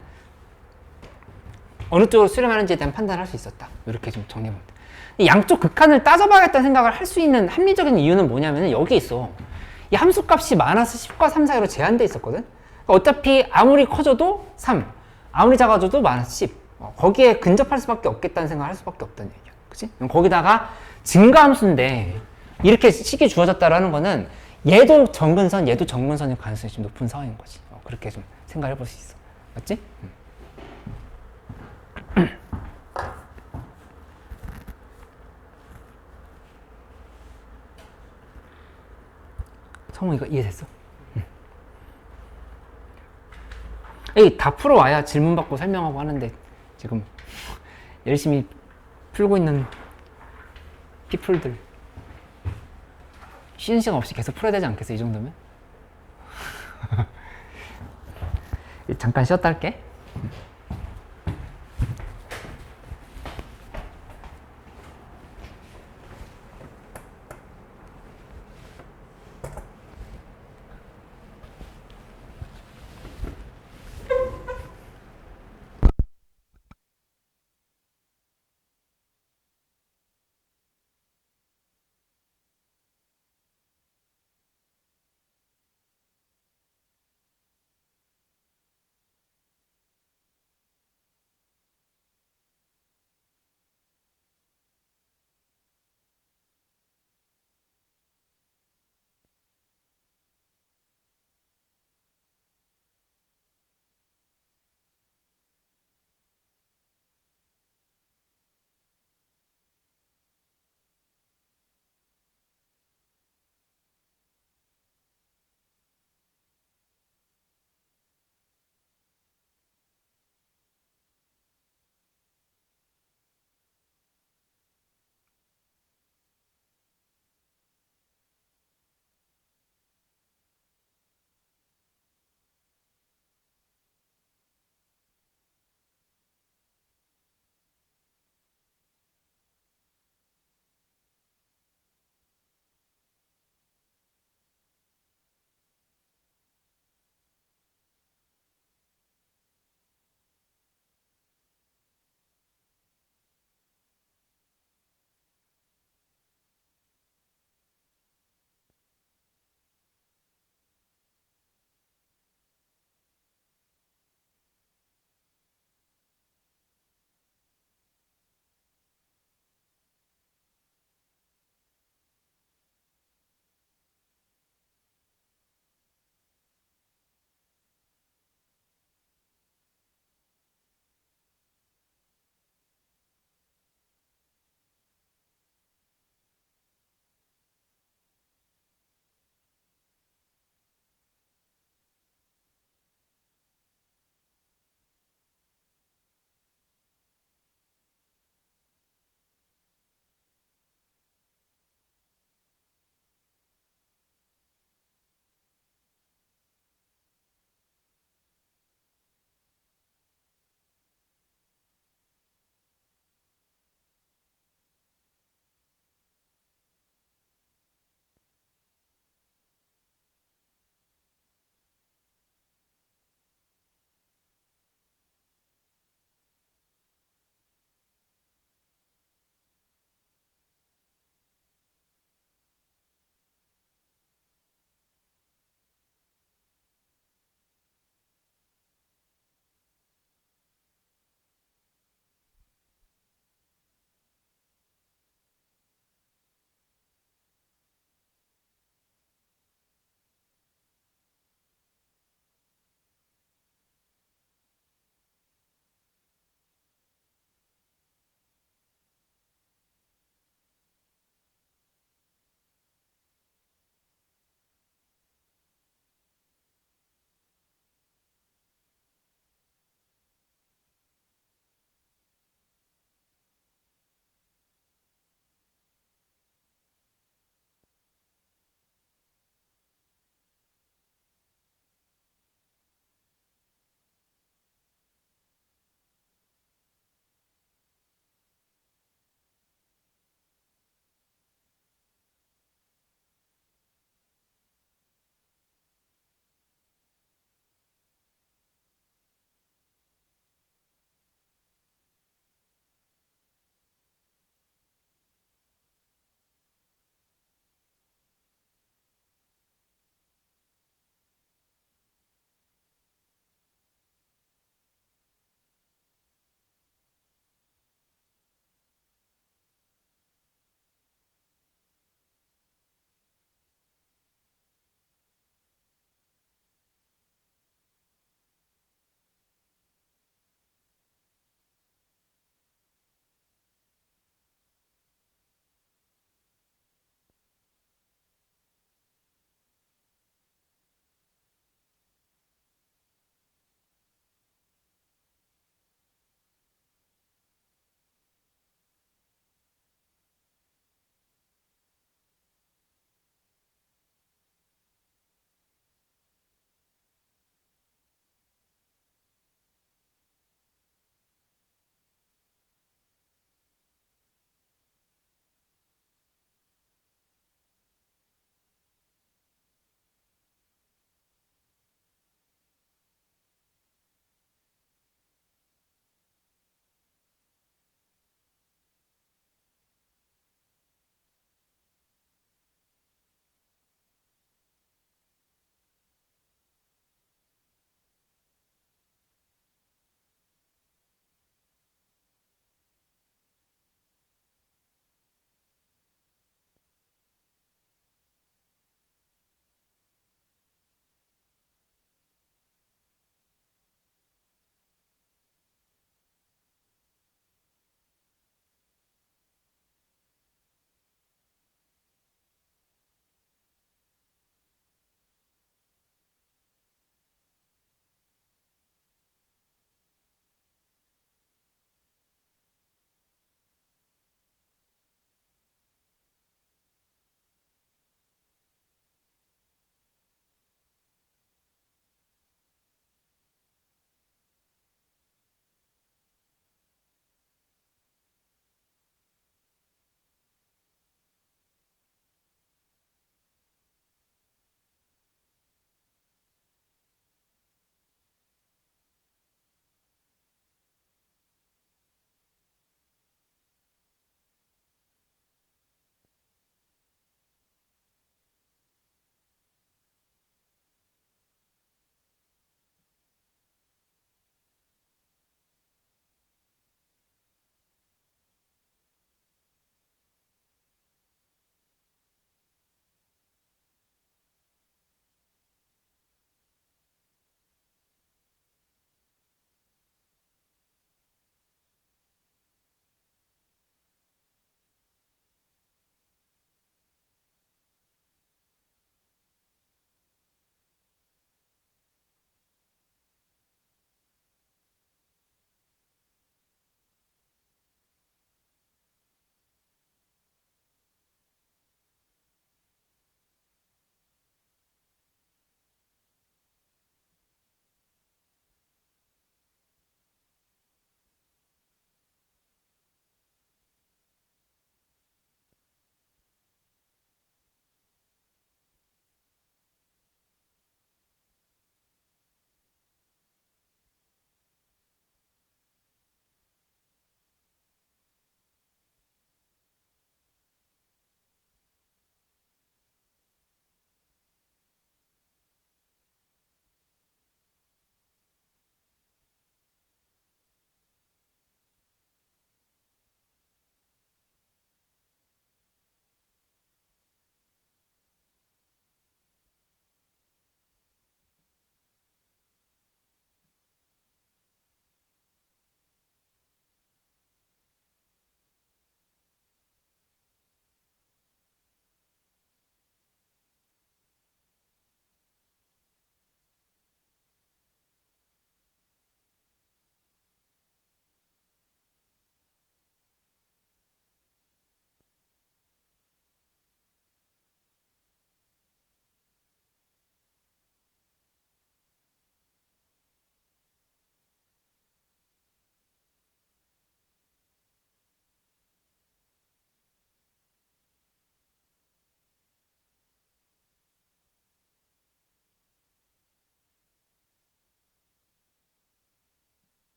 어느 쪽으로 수렴하는지에 대한 판단을 할 수 있었다. 이렇게 좀 정리해보면 돼. 이 양쪽 극한을 따져봐야겠다는 생각을 할 수 있는 합리적인 이유는 뭐냐면 여기 있어. 이 함수값이 마이너스 10과 3 사이로 제한돼 있었거든. 그러니까 어차피 아무리 커져도 3, 아무리 작아져도 마이너스 10. 거기에 근접할 수밖에 없겠다는 생각을 할 수밖에 없다는 얘기야. 그치? 거기다가 증가함수인데 이렇게 식이 주어졌다라는 거는 얘도 정근선, 얘도 정근선일 가능성이 좀 높은 상황인 거지. 그렇게 좀 생각해 볼 수 있어. 맞지? 성우 이거 이해됐어? 에이, 다 풀어와야 질문 받고 설명하고 하는데 지금 열심히 풀고 있는 피플들 쉬는 시간 없이 계속 풀어야 되지 않겠어? 이 정도면? 잠깐 쉬었다 할게.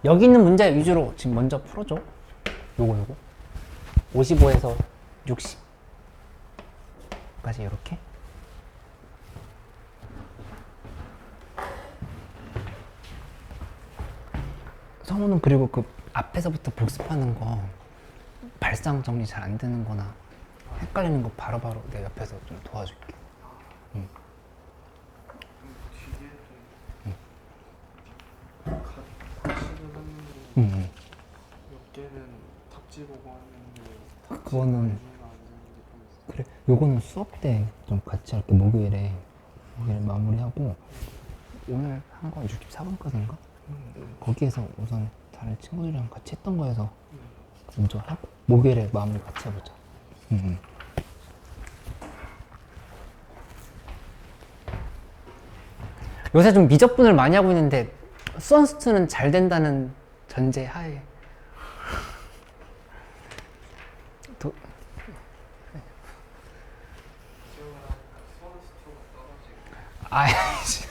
여기 있는 문제 위주로 지금 먼저 풀어줘. 요거 55에서 60까지 이렇게. 성우는 그리고 그 앞에서부터 복습하는 거 발상 정리 잘 안 되는 거나 헷갈리는 거 바로바로 내 옆에서 좀 도와줄게. 응. 응. 몇 개는 답지 보고 하는데 그거는 그래. 요거는 수업 때 좀 같이 할게. 목요일에 마무리하고 오늘 한 거 64번까지인가? 거기에서 우선 다른 친구들이랑 같이 했던 거에서 먼저 하고 목요일에 마무리 같이 해보자. 요새 좀 미적분을 많이 하고 있는데 수원스투는 잘 된다는 전제 하에 아이씨.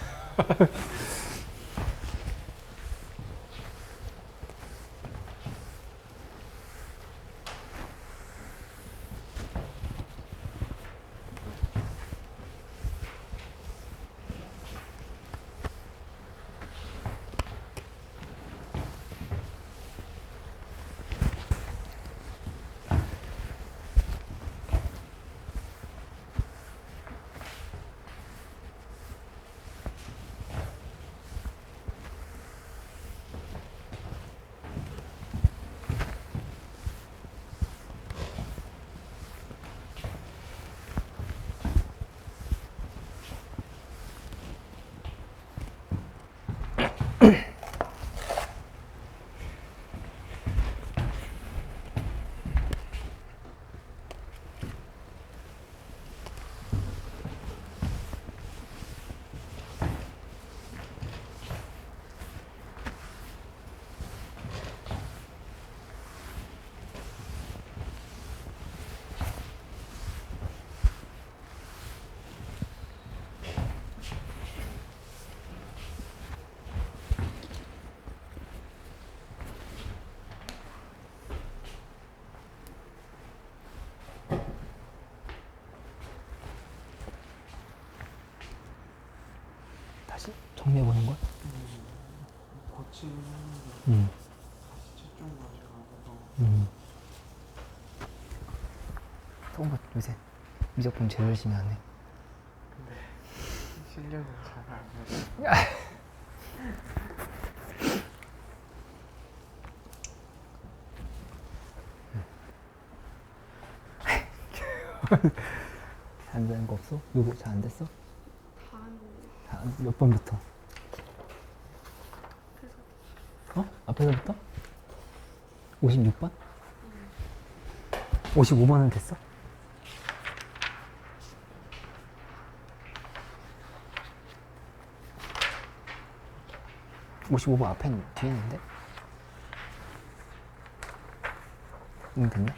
다시 정리해보는 거야? 고치는 했는데 응. 다시 채점 가져가서 성우가 요새 미적분 제일 열심히 하네. 근데 실력은 잘 안 나요. 잘 안 되는 거 없어? 요거 잘 안 됐어? 다 몇 번부터? 앞에서부터? 56번? 55번은 됐어? (55번) 앞에는 뒤에 있는데? 응, 됐나?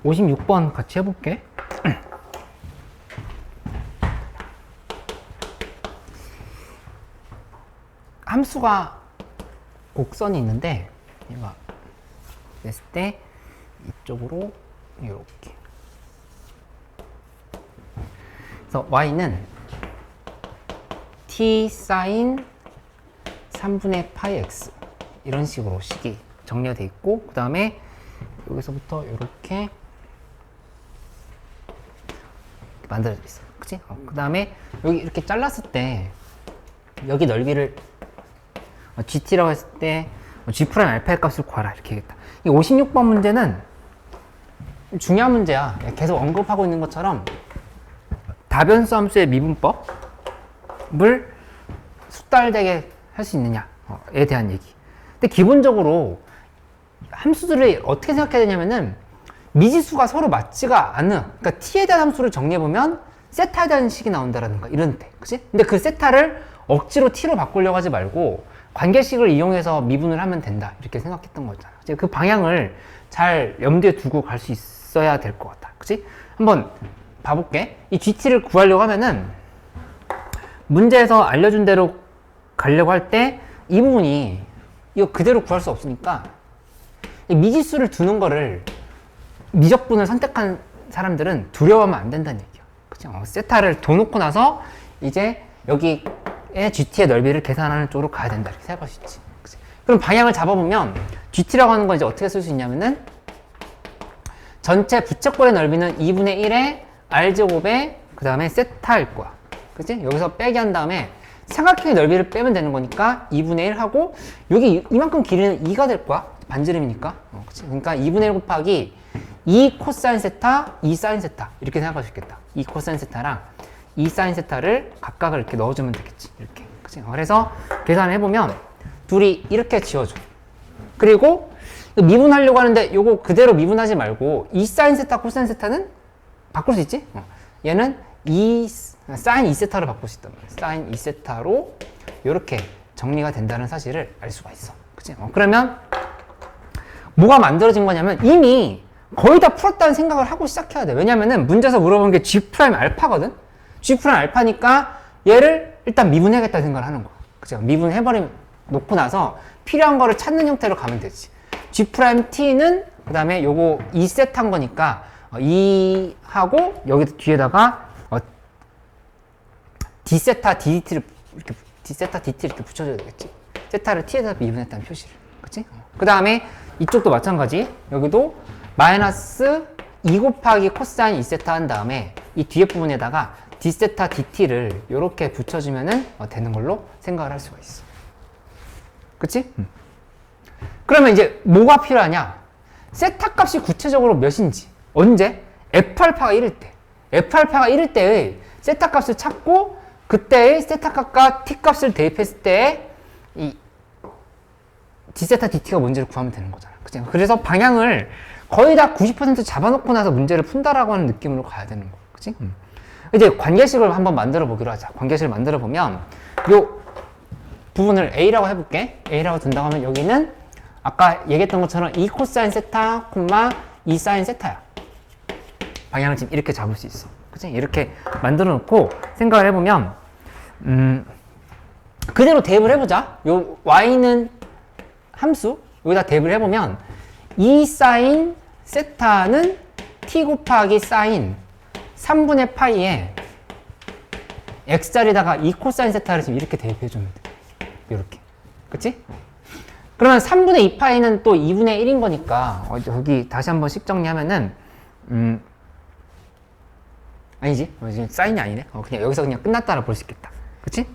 56번 같이 해볼게. 함수가 곡선이 있는데 얘가 냈을 때 이쪽으로 이렇게. 그래서 y는 t 사인 3분의 파이 x 이런 식으로 식이 정리되어 있고, 그 다음에 여기서부터 이렇게 만들어져 있어. 그치? 그 다음에 여기 이렇게 잘랐을 때 여기 넓이를 GT라고 했을 때 G 프라임 알파의 값을 구하라 이렇게 하겠다. 이 56번 문제는 중요한 문제야. 계속 언급하고 있는 것처럼 다변수 함수의 미분법을 숙달되게 할 수 있느냐에 대한 얘기. 근데 기본적으로 함수들을 어떻게 생각해야 되냐면은 미지수가 서로 맞지가 않은, 그러니까 t에 대한 함수를 정리해보면 세타에 대한 식이 나온다라는 거, 이런 때. 그치? 근데 그 세타를 억지로 t로 바꾸려고 하지 말고 관계식을 이용해서 미분을 하면 된다, 이렇게 생각했던 거잖아. 그 방향을 잘 염두에 두고 갈 수 있어야 될 것 같아. 그치? 한번 봐볼게. 이 GT를 구하려고 하면은 문제에서 알려준 대로 가려고 할 때 이 부분이 이거 그대로 구할 수 없으니까 이 미지수를 두는 거를, 미적분을 선택한 사람들은 두려워하면 안 된다는 얘기야. 그죠? 세타를 둬놓고 나서 이제 여기에 GT의 넓이를 계산하는 쪽으로 가야 된다, 이렇게 생각할 수 있지. 그치? 그럼 방향을 잡아보면 GT라고 하는 건 이제 어떻게 쓸 수 있냐면은 전체 부채꼴의 넓이는 2분의 1의 R제곱에 그 다음에 세타일 거야. 그치? 여기서 빼기 한 다음에 삼각형의 넓이를 빼면 되는 거니까 2분의 1 하고, 여기 이만큼 길이는 2가 될 거야. 반지름이니까. 그치? 그러니까 2분의 1 곱하기 2 코사인 세타, 2 사인 세타, 이렇게 생각할 수 있겠다. 2 코사인 세타랑 2 사인 세타를 각각을 이렇게 넣어주면 되겠지. 이렇게. 그치? 그래서 계산을 해보면 둘이 이렇게 지워줘. 그리고 미분하려고 하는데 요거 그대로 미분하지 말고 2 사인 세타, 코사인 세타는 바꿀 수 있지? 얘는 2 사인 2세타로 바꿀 수 있단 말이야. 사인 2세타로 이렇게 정리가 된다는 사실을 알 수가 있어. 그치? 그러면 뭐가 만들어진 거냐면 이미 거의 다 풀었다는 생각을 하고 시작해야 돼. 왜냐면은 문제에서 물어본 게 G 프라임 알파거든? G 프라임 알파니까 얘를 일단 미분해야겠다는 생각을 하는 거야. 그치? 미분해버리면 놓고 나서 필요한 거를 찾는 형태로 가면 되지. G 프라임 T는 그 다음에 요거 2세트 한 거니까 2 하고 여기 뒤에다가 D세타 DT를 이렇게 D세타 DT 이렇게 붙여줘야 되겠지. 세타를 T에다 미분했다는 표시를. 그치? 그 다음에 이쪽도 마찬가지. 여기도 마이너스 2 곱하기 코사인 2세타 한 다음에 이 뒤에 부분에다가 D세타 DT를 이렇게 붙여주면은 되는 걸로 생각을 할 수가 있어. 그치? 그러면 이제 뭐가 필요하냐? 세타 값이 구체적으로 몇인지. 언제? F알파가 1일 때. F알파가 1일 때의 세타 값을 찾고 그때의 세타 값과 t 값을 대입했을 때 이 d세타 dt가 뭔지를 구하면 되는 거잖아. 그치? 그래서 방향을 거의 다 90% 잡아놓고 나서 문제를 푼다라고 하는 느낌으로 가야 되는 거야. 그치? 이제 관계식을 한번 만들어 보기로 하자. 관계식을 만들어 보면 요 부분을 A라고 해볼게. A라고 둔다고 하면 여기는 아까 얘기했던 것처럼 2 코사인 세타, 2 사인 세타야. 방향을 지금 이렇게 잡을 수 있어. 그치? 이렇게 만들어 놓고 생각을 해보면 그대로 대입을 해보자. 요 y는 함수 여기다 대입을 해보면 2 사인 세타는 t 곱하기 사인 3분의 파이에 x자리에다가 2 코사인 세타를 지금 이렇게 대입해주면 돼. 이렇게. 그치? 그러면 3분의 2 파이는 또 2분의 1인 거니까 여기 다시 한번 식 정리하면은 아니지? 지금 사인이 아니네? 그냥 여기서 그냥 끝났다라 볼 수 있겠다. 그치?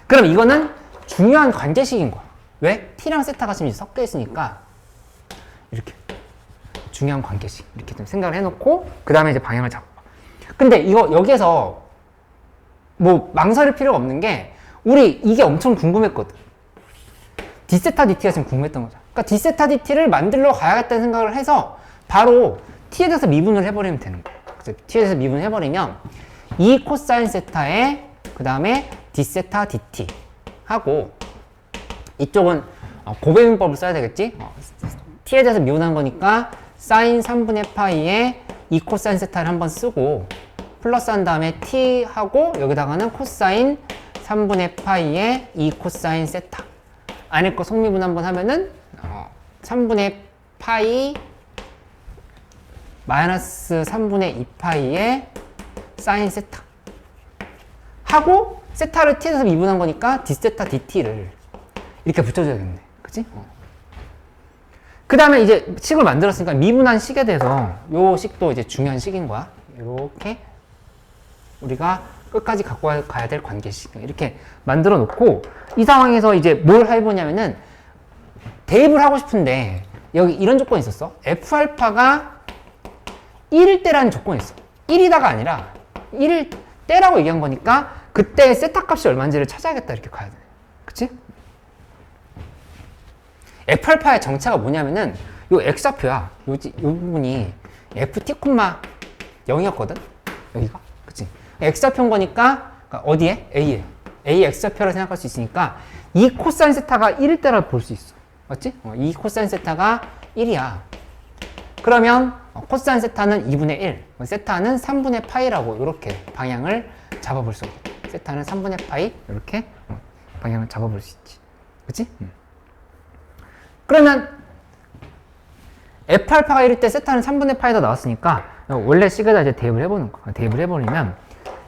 그럼 이거는 중요한 관계식인 거야. 왜? t랑 세타가 지금 섞여 있으니까 이렇게 중요한 관계식 이렇게 좀 생각을 해놓고 그 다음에 이제 방향을 잡아. 근데 이거 여기에서 뭐 망설일 필요가 없는 게 우리 이게 엄청 궁금했거든. d세타 dt가 지금 궁금했던 거죠. 그러니까 d세타 dt를 만들러 가야겠다는 생각을 해서 바로 t에 대해서 미분을 해버리면 되는 거야. 그래서 t에 대해서 미분을 해버리면 2 코사인 세타에 그 다음에 d세타 dt 하고 이쪽은 고배분법을 써야 되겠지? t에 대해서 미분한 거니까 사인 3분의 파이에 2 코사인 세타를 한번 쓰고 플러스 한 다음에 t 하고 여기다가는 코사인 3분의 파이에 2 코사인 세타. 안에 거 성미분 한번 하면은 3분의 파이 마이너스 3분의 2 파이에 사인 세타 하고 세타를 t에서 미분한 거니까 d세타 dt를 이렇게 붙여줘야겠네. 그치? 그 다음에 이제 식을 만들었으니까 미분한 식에 대해서 요 식도 이제 중요한 식인 거야. 이렇게 우리가 끝까지 갖고 가야 될 관계식 이렇게 만들어 놓고 이 상황에서 이제 뭘 해보냐면은 대입을 하고 싶은데 여기 이런 조건이 있었어. F알파가 1일 때라는 조건이 있어. 1이다가 아니라 1일 때라고 얘기한 거니까 그때 세타 값이 얼마인지를 찾아야겠다 이렇게 가야 돼. 그치? F알파의 정체가 뭐냐면은 요 X좌표야. 요 부분이 FT, 0이었거든? 여기가? 그치? X좌표인 거니까 어디에? A에. A X좌표라 생각할 수 있으니까 이 코사인 세타가 1일 때라 볼 수 있어. 맞지? 이 코사인 세타가 1이야. 그러면 코사인 세타는 2분의 1, 세타는 3분의 파이라고 이렇게 방향을 잡아볼 수 있겠다. 세타는 3분의 파이 이렇게 방향을 잡아볼 수 있지. 그치? 그러면 F알파가 1일 때 세타는 3분의 파이가 나왔으니까 원래 식에다 이제 대입을 해보는 거야. 대입을 해버리면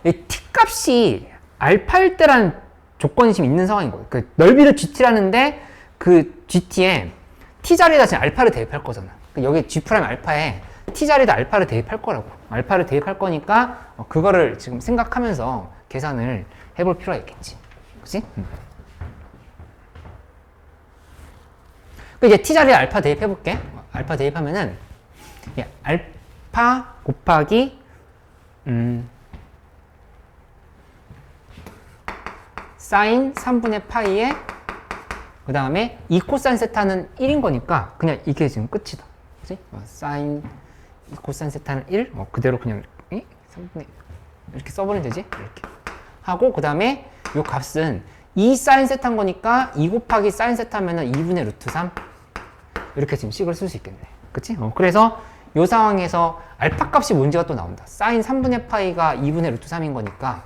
이 T값이 알파일 때라는 조건이 지금 있는 상황인 거예요. 그 넓이를 GT라는데 그 GT에 T 자리에다 지금 알파를 대입할 거잖아. 여기 G' 알파에 T 자리에다 알파를 대입할 거라고. 알파를 대입할 거니까 그거를 지금 생각하면서 계산을 해볼 필요가 있겠지. 그치? 이제 T 자리에 알파 대입해볼게. 알파 대입하면은, 알파 곱하기, 사인 3분의 파이에, 그 다음에 2 코사인 세타는 1인 거니까, 그냥 이게 지금 끝이다. 그치? 사인 2 코사인 세타는 1, 그대로 그냥, 3분의, 이렇게 써버리면 되지? 이렇게. 하고, 그 다음에 요 값은 2 사인 세타인 거니까, 2 곱하기 사인 세타면은 2분의 루트 3. 이렇게 지금 식을 쓸 수 있겠네. 그치? 그래서 이 상황에서 알파 값이 뭔지가 또 나온다. 사인 3분의 파이가 2분의 루트 3인 거니까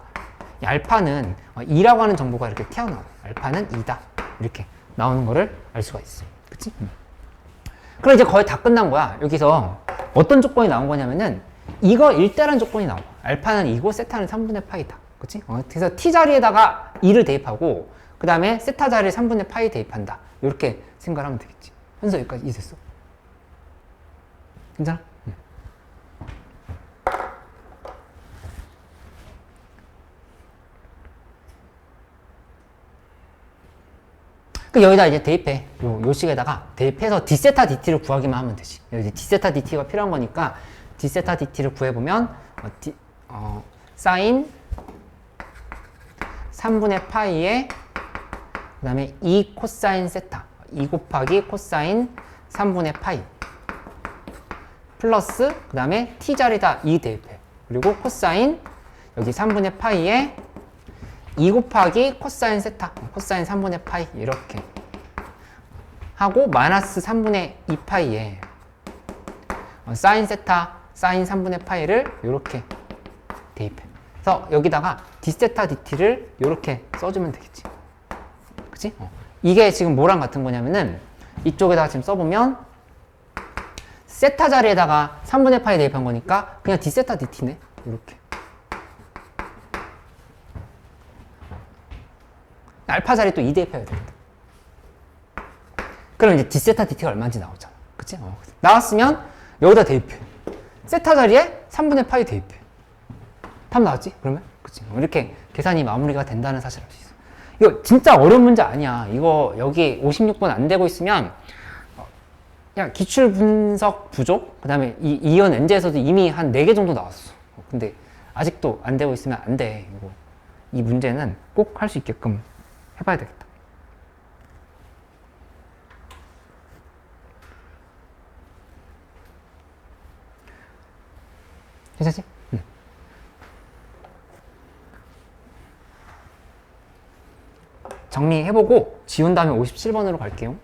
이 알파는 2라고 하는 정보가 이렇게 튀어나와. 알파는 2다. 이렇게 나오는 거를 알 수가 있어. 그치? 그럼 이제 거의 다 끝난 거야. 여기서 어떤 조건이 나온 거냐면은 이거 1대라는 조건이 나와. 알파는 2고 세타는 3분의 파이다. 그치? 그래서 t 자리에다가 2를 대입하고 그 다음에 세타 자리에 3분의 파이 대입한다. 이렇게 생각하면 되겠지. 현서 여기까지 이해됐어? 괜찮아? 응. 여기다 이제 대입해. 요 식에다가 대입해서 d세타 dt를 구하기만 하면 되지. 여기 d세타 dt가 필요한 거니까 d세타 dt를 구해보면 사인 3분의 파이에 그 다음에 2 코사인 세타 2 곱하기 코사인 3분의 파이 플러스 그 다음에 t자리다 2 대입해. 그리고 코사인 여기 3분의 파이에 2 곱하기 코사인 세타 코사인 3분의 파이 이렇게 하고 마이너스 3분의 2 파이에 사인 세타 사인 3분의 파이를 이렇게 대입해. 그래서 여기다가 d세타 dt를 이렇게 써주면 되겠지. 그치? 이게 지금 뭐랑 같은 거냐면은 이쪽에다가 지금 써보면 세타 자리에다가 3분의 파이 대입한 거니까 그냥 d세타 dt네. 이렇게. 알파 자리 또 2 대입해야 되겠다. 그럼 이제 d세타 dt가 얼마인지 나오잖아. 그치? 나왔으면 여기다 대입해. 세타 자리에 3분의 파이 대입해. 답 나왔지? 그러면? 그치? 이렇게 계산이 마무리가 된다는 사실을 알 수 있어. 이거 진짜 어려운 문제 아니야. 이거 여기 56번 안 되고 있으면 그냥 기출 분석 부족, 그 다음에 이 이연 엔제에서도 이미 한 4개 정도 나왔어. 근데 아직도 안 되고 있으면 안 돼. 이거. 이 문제는 꼭 할 수 있게끔 해봐야 되겠다. 괜찮지? 응. 정리해보고 지운 다음에 57번으로 갈게요.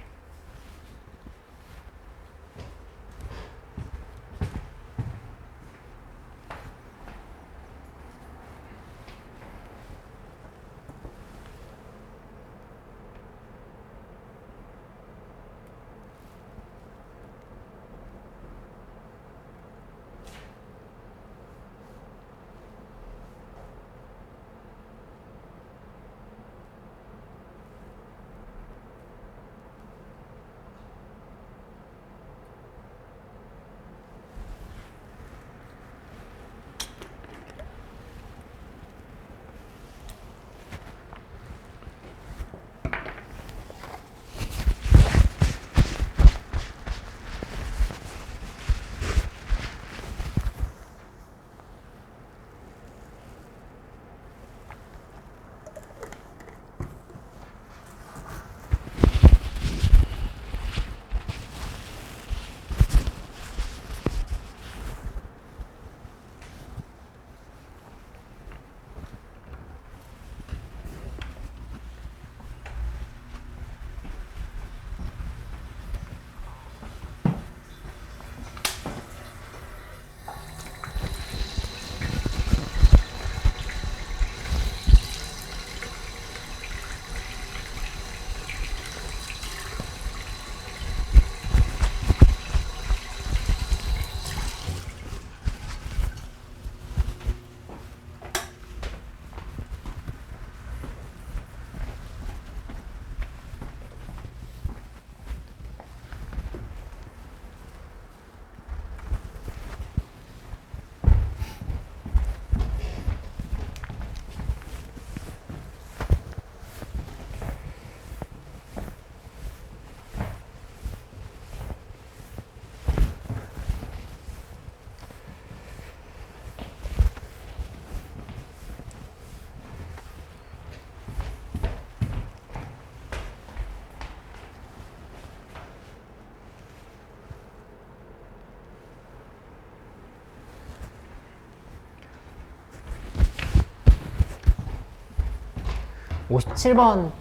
57번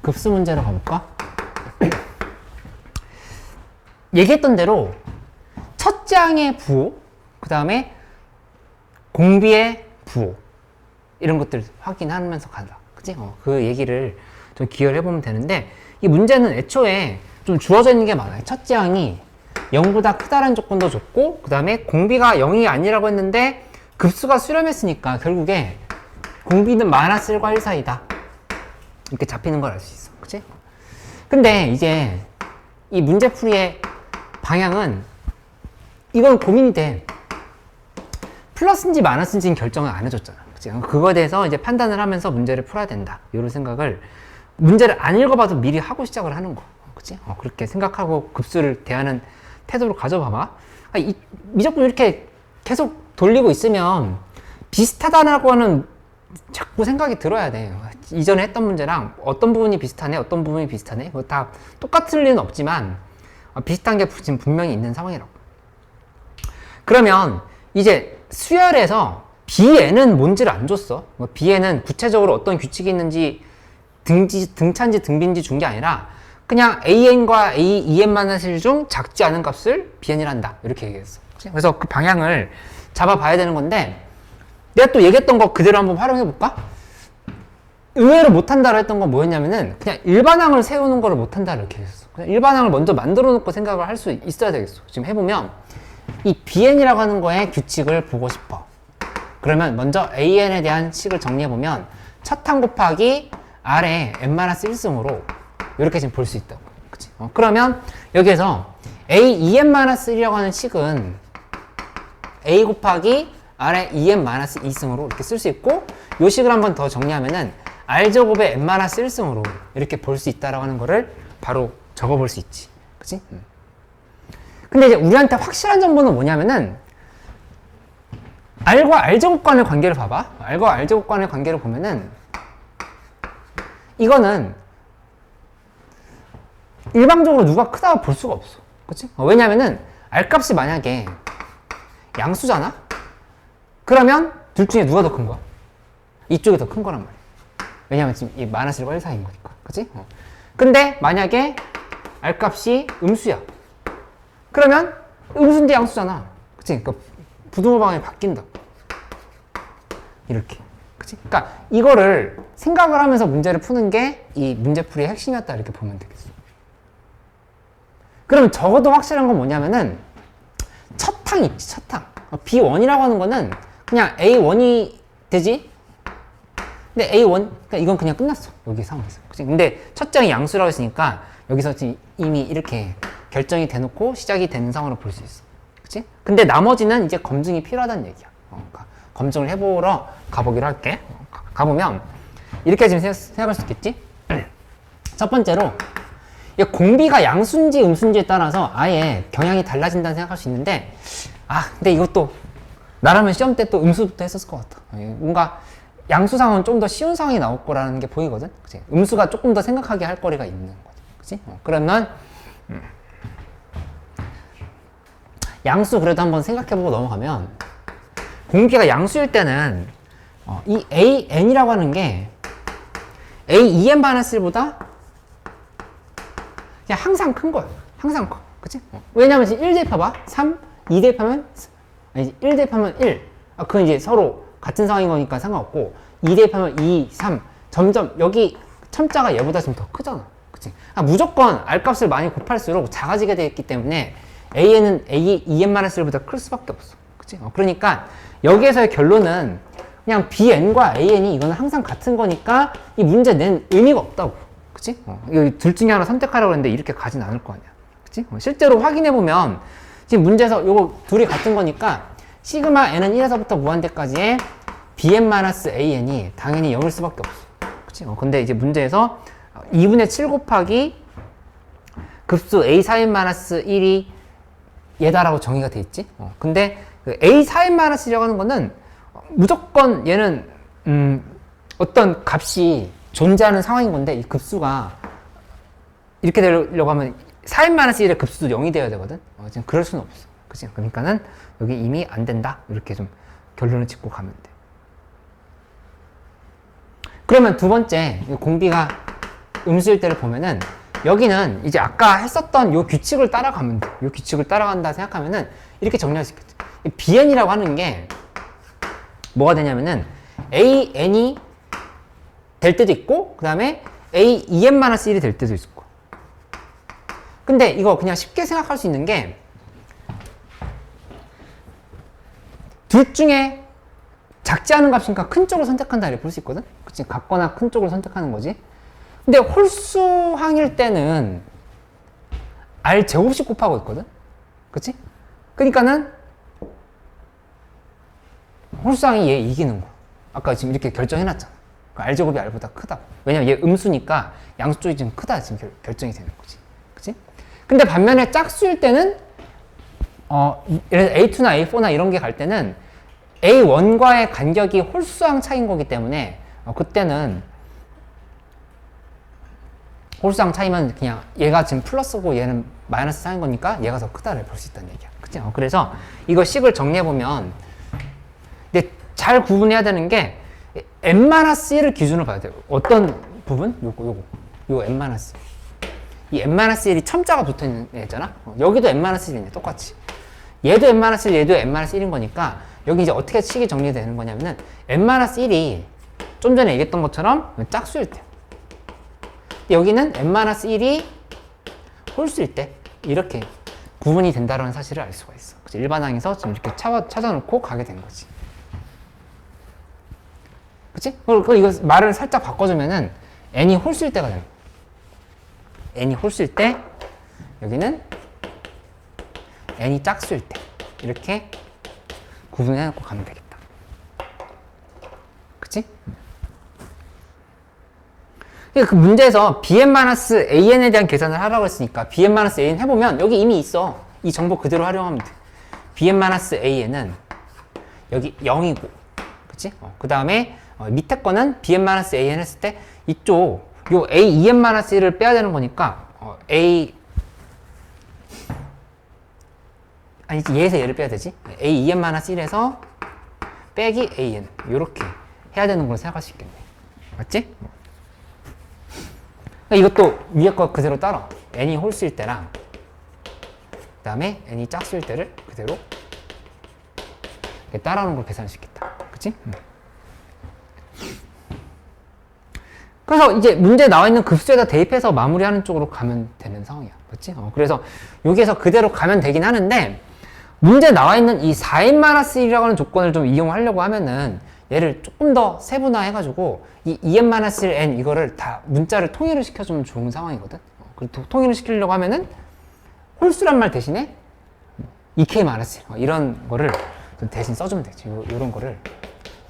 급수 문제로 가볼까? 얘기했던 대로 첫 장의 부호, 그 다음에 공비의 부호, 이런 것들 확인하면서 간다. 그치? 그 얘기를 좀 기여를 해보면 되는데, 이 문제는 애초에 좀 주어져 있는 게 많아요. 첫째 항이 0보다 크다라는 조건도 줬고, 그 다음에 공비가 0이 아니라고 했는데 급수가 수렴했으니까 결국에 공비는 마이너스 1과 1 사이다. 이렇게 잡히는 걸 알 수 있어. 그치? 근데 이제 이 문제풀이의 방향은, 이건 고민이 돼. 플러스인지 마이너스인지는 결정을 안 해줬잖아. 그치? 그거에 대해서 이제 판단을 하면서 문제를 풀어야 된다. 이런 생각을, 문제를 안 읽어봐도 미리 하고 시작을 하는 거. 그치? 그렇게 생각하고 급수를 대하는 태도를 가져봐봐. 미적분 이렇게 계속 돌리고 있으면 비슷하다라고 하는 자꾸 생각이 들어야 돼. 이전에 했던 문제랑 어떤 부분이 비슷하네, 어떤 부분이 비슷하네. 그거 다 똑같을 리는 없지만 비슷한 게 지금 분명히 있는 상황이라고. 그러면 이제 수열에서 B에는 뭔지를 안 줬어. B에는 구체적으로 어떤 규칙이 있는지 등차인지 등비인지 준 게 아니라 그냥 AN과 AEN-1 중 작지 않은 값을 BN이란다. 이렇게 얘기했어. 그래서 그 방향을 잡아봐야 되는 건데, 내가 또 얘기했던 거 그대로 한번 활용해볼까? 의외로 못한다고 했던 건 뭐였냐면은 그냥 일반항을 세우는 거를 못한다 이렇게 했어. 그냥 일반항을 먼저 만들어 놓고 생각을 할 수 있어야 되겠어. 지금 해보면 이 BN이라고 하는 거의 규칙을 보고 싶어. 그러면 먼저 AN에 대한 식을 정리해보면 첫 항 곱하기 R의 n-1승으로 이렇게 지금 볼 수 있다고. 그치? 그러면 여기에서 AEN-1이라고 하는 식은 A 곱하기 R의 EN-2승으로 이렇게 쓸 수 있고, 이 식을 한번 더 정리하면은 R제곱의 n-1승으로 이렇게 볼 수 있다라고 하는 거를 바로 적어볼 수 있지. 그치? 근데 이제 우리한테 확실한 정보는 뭐냐면은 R과 R제곱 간의 관계를 봐봐. R과 R제곱 간의 관계를 보면은 이거는 일방적으로 누가 크다고 볼 수가 없어. 그치? 왜냐면은 R값이 만약에 양수잖아? 그러면 둘 중에 누가 더 큰 거야? 이쪽이 더 큰 거란 말이야. 왜냐면 지금 이 마이너스 1과 1 사이인 거니까. 그치? 근데 만약에 R값이 음수야. 그러면 음수인데 양수잖아. 그치? 그러니까 부등호 방향이 바뀐다. 이렇게. 그치? 그러니까 이거를 생각을 하면서 문제를 푸는 게 이 문제풀이의 핵심이었다. 이렇게 보면 되겠어. 그러면 적어도 확실한 건 뭐냐면은 첫 항 있지, 첫 항. B1이라고 하는 거는 그냥 A1이 되지? 근데 A1, 그러니까 이건 그냥 끝났어. 여기 상황에서. 그치? 근데 첫 장이 양수라고 했으니까 여기서 지금 이미 이렇게 결정이 돼놓고 시작이 되는 상황으로 볼 수 있어. 그치? 근데 나머지는 이제 검증이 필요하다는 얘기야. 그러니까 검증을 해보러 가보기로 할게. 가보면 이렇게 지금 생각할 수 있겠지? 첫 번째로 공비가 양수인지 음수인지에 따라서 아예 경향이 달라진다는 생각할 수 있는데, 근데 이것도 나라면 시험 때 또 음수부터 했었을 것 같아. 뭔가 양수 상황은 좀 더 쉬운 상황이 나올 거라는 게 보이거든. 그치? 음수가 조금 더 생각하게 할 거리가 있는 거지. 그치? 그러면 양수 그래도 한번 생각해보고 넘어가면, 공비가 양수일 때는 이 AN이라고 하는 게 AEN-1보다 그냥 항상 큰 거야. 항상 커. 그치? 왜냐면 지금 1 대입해봐. 3, 2 대입하면, 아니, 1 대입하면 1. 그건 이제 서로 같은 상황인 거니까 상관없고, 2 대입하면 2, 3. 점점 여기 첨자가 얘보다 좀 더 크잖아. 그치? 무조건 R 값을 많이 곱할수록 작아지게 되어 있기 때문에 AN은 EN-1보다 클 수밖에 없어. 그치? 그러니까 여기에서의 결론은 그냥 BN과 AN이 이거는 항상 같은 거니까 이 문제 낸 의미가 없다고. 그치? 여기 둘 중에 하나 선택하라고 했는데 이렇게 가진 않을 거 아니야. 그치? 실제로 확인해보면 지금 문제에서 요거 둘이 같은 거니까 시그마 n은 1에서부터 무한대까지의 bn-an이 당연히 0일 수밖에 없어. 그치? 근데 이제 문제에서 2분의 7 곱하기 급수 a 4n-1이 얘다라고 정의가 돼 있지? 근데 그 a 4n-1이라고 하는 거는 무조건 얘는 어떤 값이 존재하는 상황인 건데, 이 급수가 이렇게 되려고 하면 4n-1의 급수도 0이 되어야 되거든. 지금 그럴 수는 없어. 그치? 그러니까는 여기 이미 안 된다. 이렇게 좀 결론을 짓고 가면 돼. 그러면 두 번째 공비가 음수일 때를 보면은 여기는 이제 아까 했었던 요 규칙을 따라가면 돼. 요 규칙을 따라간다 생각하면은 이렇게 정리할 수 있겠죠. bn이라고 하는 게 뭐가 되냐면은 an이 될 때도 있고 그 다음에 a2n-1이 될 때도 있고. 근데 이거 그냥 쉽게 생각할 수 있는 게 둘 중에 작지 않은 값이니까 큰 쪽을 선택한다 이렇게 볼 수 있거든. 그치? 같거나 큰 쪽을 선택하는 거지. 근데 홀수항일 때는 r 제곱씩 곱하고 있거든. 그치? 그러니까는 홀수항이 얘 이기는 거. 아까 지금 이렇게 결정해놨잖아. r 제곱이 r보다 크다. 왜냐면 얘 음수니까 양수 쪽이 좀 크다 지금 결정이 되는 거지. 그치? 근데 반면에 짝수일 때는 예를 들어 A2나 A4나 이런 게 갈 때는 A1과의 간격이 홀수항 차이인 거기 때문에 그때는 홀수항 차이면 그냥 얘가 지금 플러스고 얘는 마이너스 사인 거니까 얘가 더 크다를 볼 수 있다는 얘기야. 그치? 그래서 이거 식을 정리해보면 근데 잘 구분해야 되는 게 n-1을 기준으로 봐야 돼요. 어떤 부분? 요거 n-1. 이 n-1이 첨자가 붙어있는 애잖아? 여기도 n-1이네, 똑같이. 얘도 n-1, 얘도 n-1인 거니까 여기 이제 어떻게 식이 정리되는 거냐면은 n-1이 좀 전에 얘기했던 것처럼 짝수일 때. 여기는 n-1이 홀수일 때 이렇게 구분이 된다는 사실을 알 수가 있어. 그치? 일반항에서 지금 이렇게 찾아놓고 가게 된 거지. 그치? 그리고 이거 말을 살짝 바꿔주면은 n이 홀수일 때가 되는 거야. n이 홀수일 때 여기는 n이 짝수일 때 이렇게 구분해놓고 가면 되겠다. 그치? 그 문제에서 bn-an에 대한 계산을 하라고 했으니까 bn-an 해보면 여기 이미 있어. 이 정보 그대로 활용하면 돼. bn-an은 여기 0이고 그치? 그 다음에 밑에 거는 bn-an 했을 때 이쪽 요 a2n-1을 빼야 되는 거니까 아니지 얘에서 얘를 빼야 되지. a2n-1에서 빼기 an 요렇게 해야 되는 걸 생각할 수 있겠네. 맞지? 그러니까 이것도 위에 거 그대로 따라. n이 홀수일 때랑 그 다음에 n이 짝수일 때를 그대로 따라오는 걸 계산할 수 있겠다. 그치? 그래서 이제 문제에 나와 있는 급수에다 대입해서 마무리하는 쪽으로 가면 되는 상황이야. 그렇지? 그래서 여기에서 그대로 가면 되긴 하는데 문제에 나와 있는 이 4n-1이라고 하는 조건을 좀 이용하려고 하면은 얘를 조금 더 세분화해가지고 이 2n-1 이거를 다 문자를 통일을 시켜주면 좋은 상황이거든. 그리고 통일을 시키려고 하면은 홀수란 말 대신에 2k-1 이런 거를 좀 대신 써주면 되지. 요런 거를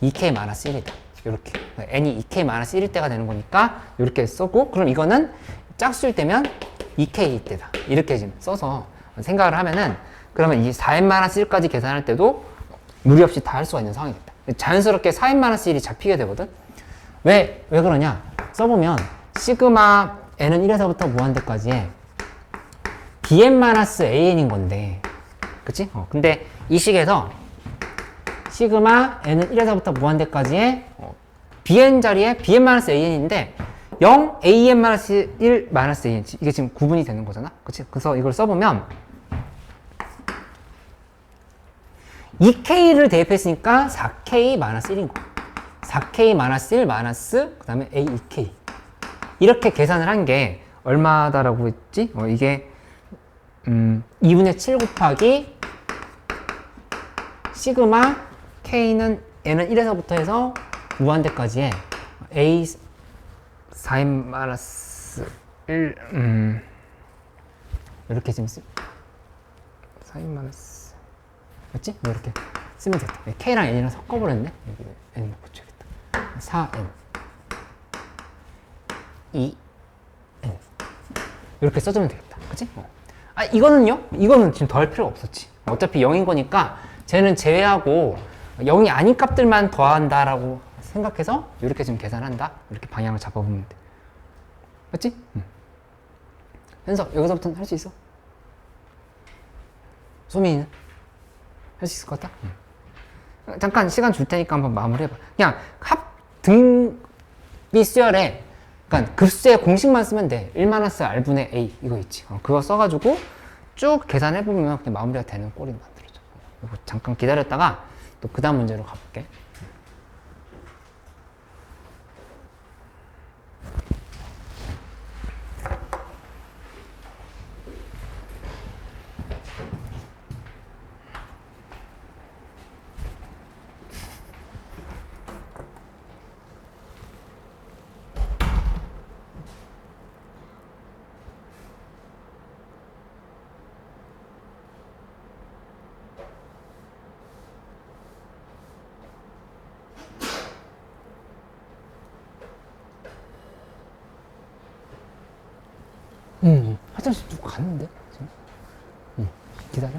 2k-1이다. 이렇게 n이 2k-1일 때가 되는 거니까 이렇게 쓰고 그럼 이거는 짝수일 때면 2k 때다 이렇게 지금 써서 생각을 하면은 그러면 이 4n-1까지 계산할 때도 무리 없이 다 할 수가 있는 상황이겠다. 자연스럽게 4n-1이 잡히게 되거든. 왜 그러냐 써보면 시그마 n은 1에서부터 무한대까지의 bn-an인 건데 그치? 근데 이 식에서 시그마 n은 1에서부터 무한대까지의 bn 자리에 bn-an인데 0, an-1, an 이게 지금 구분이 되는 거잖아. 그치? 그래서 이걸 써보면 2k를 대입했으니까 4k-1인 거. 4k-1 그 다음에 a 2k 이렇게 계산을 한 게 얼마다라고 했지? 이게 2분의 7 곱하기 시그마 k는 n은 1에서부터 해서 무한대까지의 a 4n-1 이렇게 지금 4n- 맞지? 이렇게 쓰면 됐다. k랑 n이랑 섞어버렸네. 여기 n 붙여야겠다. 4n 2n 이렇게 써주면 되겠다. 그치? 이거는요? 이거는 지금 더할 필요가 없었지. 어차피 0인 거니까 쟤는 제외하고 0이 아닌 값들만 더한다라고 생각해서 이렇게 지금 계산한다. 이렇게 방향을 잡아보면 돼. 맞지? 현석 여기서부터는 할 수 있어? 소민이는? 할 수 있을 것 같다? 잠깐 시간 줄 테니까 한번 마무리해봐. 그냥 B 수열에 그러니까 급수의 공식만 쓰면 돼. 1-R R분의 A 이거 있지. 그거 써가지고 쭉 계산해보면 그냥 마무리가 되는 꼴이 만들어져. 이거 잠깐 기다렸다가 또 그 다음 문제로 가볼게. 화장실 좀 갔는데? 지금? 기다려.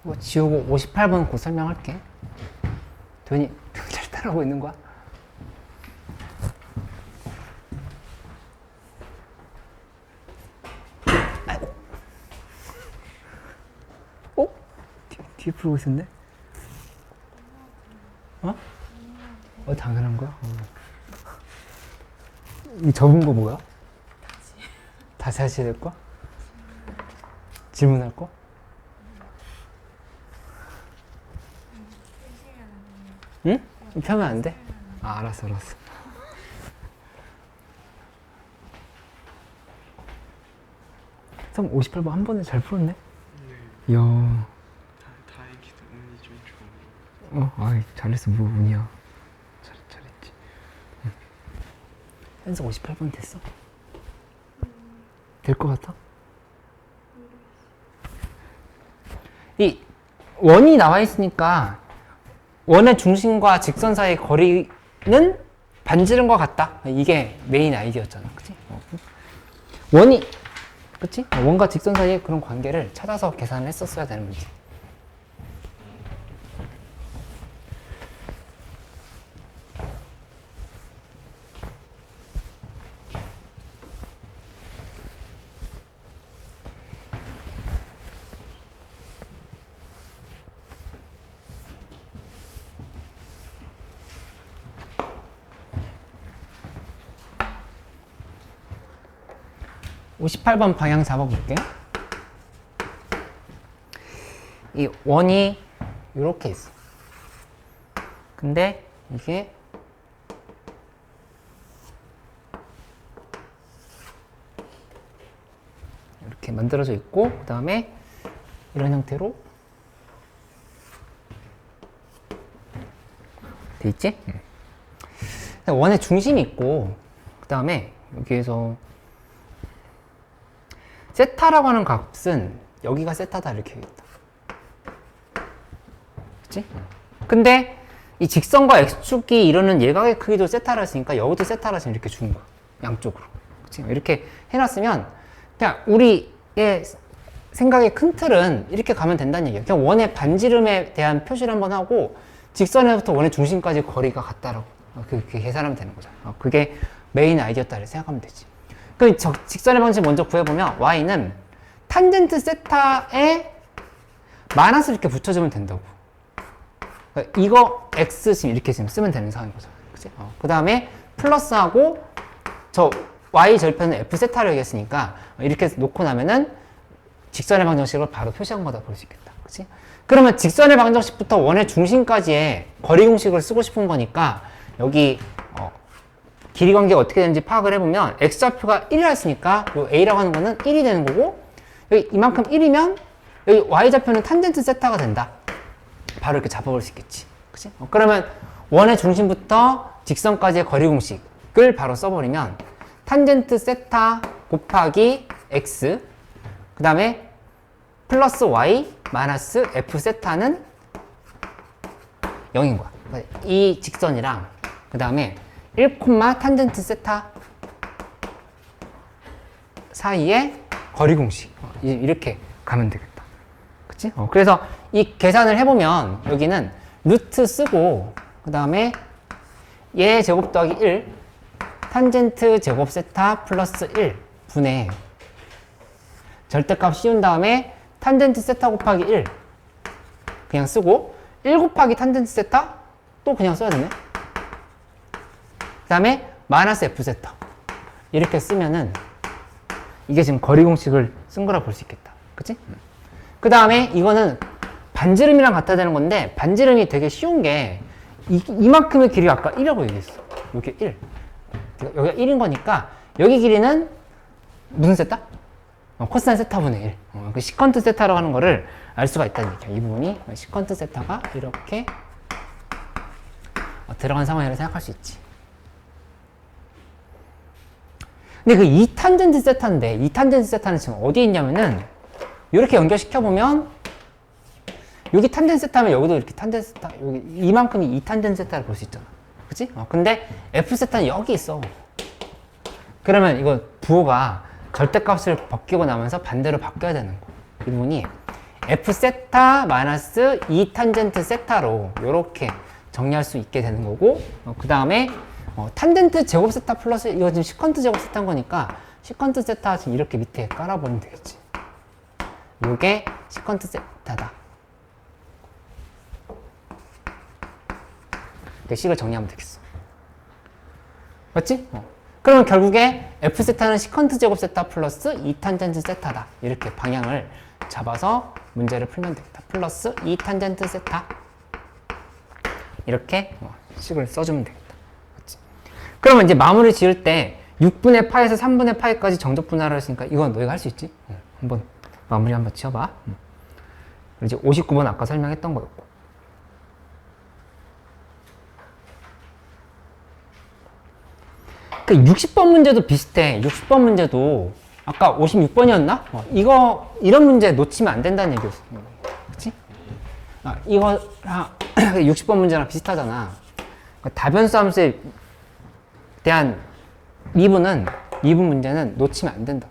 뭐 지우고 58번 곧 설명할게. 도현이 잘 따라오고 있는 거야? 어? 뒤에 풀고 있었네? 당연한 거야? 이 접은 거 뭐야? 다시 하셔야 될 거? 질문할 거? 응? 펴면 안 돼? 알았어. 선 58번 한 번에 잘 풀었네? 네. 이야. 다행히도 운이 좀 좋은 아이, 잘했어. 뭐 운이야. 잘했지. 현석 58번 됐어? 될 것 같아? 이 원이 나와 있으니까 원의 중심과 직선 사이의 거리는 반지름과 같다. 이게 메인 아이디어였잖아. 그치? 원이, 그치? 원과 직선 사이의 그런 관계를 찾아서 계산을 했었어야 되는 문제. (58번) 방향 잡아볼게. 이 원이 이렇게 있어. 근데 이게 이렇게 만들어져 있고, 그 다음에 이런 형태로 돼 있지? 원의 중심이 있고, 그 다음에 여기에서 세타라고 하는 값은 여기가 세타다 이렇게 되겠다. 그치? 근데 이 직선과 x축이 이루는 예각의 크기도 세타라 했으니까 여기도 세타라 했으면 이렇게 주는 거야. 양쪽으로. 그치? 이렇게 해놨으면 그냥 우리의 생각의 큰 틀은 이렇게 가면 된다는 얘기야. 그냥 원의 반지름에 대한 표시를 한번 하고 직선에서부터 원의 중심까지 거리가 같다라고 그렇게 계산하면 되는 거잖아. 그게 메인 아이디어다 이렇게 생각하면 되지. 그 직선의 방식 먼저 구해보면 y는 탄젠트 세타에 마이너스 이렇게 붙여주면 된다고. 그러니까 이거 x 지금 이렇게 지금 쓰면 되는 상황인 거죠. 그치? 그 다음에 플러스하고 저 y 절편은 f 세타를 얘기했으니까 이렇게 놓고 나면은 직선의 방정식을 바로 표시한 거다 볼 수 있겠다. 그치? 그러면 직선의 방정식부터 원의 중심까지의 거리 공식을 쓰고 싶은 거니까 여기 길이 관계가 어떻게 되는지 파악을 해보면 x좌표가 1이라 했으니까 요 a라고 하는 거는 1이 되는 거고, 여기 이만큼 1이면 여기 y좌표는 탄젠트 세타가 된다. 바로 이렇게 잡아볼 수 있겠지. 그치? 그러면 원의 중심부터 직선까지의 거리 공식을 바로 써버리면 탄젠트 세타 곱하기 x 그 다음에 플러스 y 마이너스 f 세타는 0인 거야. 이 직선이랑 그 다음에 1, 탄젠트 세타 사이의 거리 공식 이렇게 가면 되겠다. 그치? 그래서 이 계산을 해보면 여기는 루트 쓰고 그 다음에 얘 제곱 더하기 1 탄젠트 제곱 세타 플러스 1 분의 절대값 씌운 다음에 탄젠트 세타 곱하기 1 그냥 쓰고 1 곱하기 탄젠트 세타 또 그냥 써야 되네. 그 다음에 마이너스 f 세타 이렇게 쓰면은 이게 지금 거리 공식을 쓴 거라 볼 수 있겠다. 그치? 그 다음에 이거는 반지름이랑 같아야 되는 건데 반지름이 되게 쉬운 게 이만큼의 길이 아까 1이라고 얘기했어. 이게 1. 여기가 1인 거니까 여기 길이는 무슨 세타? 코사인 세타분의 1. 그 시컨트 세타라고 하는 거를 알 수가 있다는 얘기야. 이 부분이 시컨트 세타가 이렇게 들어간 상황이라고 생각할 수 있지. 근데 그 2탄젠트 세타인데 2탄젠트 세타는 지금 어디에 있냐면은 이렇게 연결시켜보면 여기 탄젠트 세타면 여기도 이렇게 탄젠트 세타 여기 이만큼이 2탄젠트 세타를 볼 수 있잖아. 그치? 근데 f 세타는 여기 있어. 그러면 이거 부호가 절대값을 벗기고 나면서 반대로 바뀌어야 되는 거. 이 부분이 f 세타 마이너스 2탄젠트 세타로 이렇게 정리할 수 있게 되는 거고, 그 다음에 탄젠트 제곱 세타 플러스 이거 지금 시컨트 제곱 세타인 거니까 시컨트 세타 지금 이렇게 밑에 깔아버리면 되겠지. 이게 시컨트 세타다. 그 식을 정리하면 되겠어. 맞지? 그러면 결국에 f세타는 시컨트 제곱 세타 플러스 2탄젠트 세타다. 이렇게 방향을 잡아서 문제를 풀면 되겠다. 플러스 2탄젠트 세타. 이렇게 식을 써주면 되겠다. 맞지? 그러면 이제 마무리 지을 때 6분의 파에서 3분의 파이까지 정적 분할을 했으니까 이건 너희가 할 수 있지? 한번 마무리 한번 지어봐. 이제 59번 아까 설명했던 거였고. 그 60번 문제도 비슷해. 60번 문제도 아까 56번이었나? 이런 문제 놓치면 안 된다는 얘기였어. 그치? 이거랑 60번 문제랑 비슷하잖아. 다변수 함수에 대한 미분 문제는 놓치면 안 된다.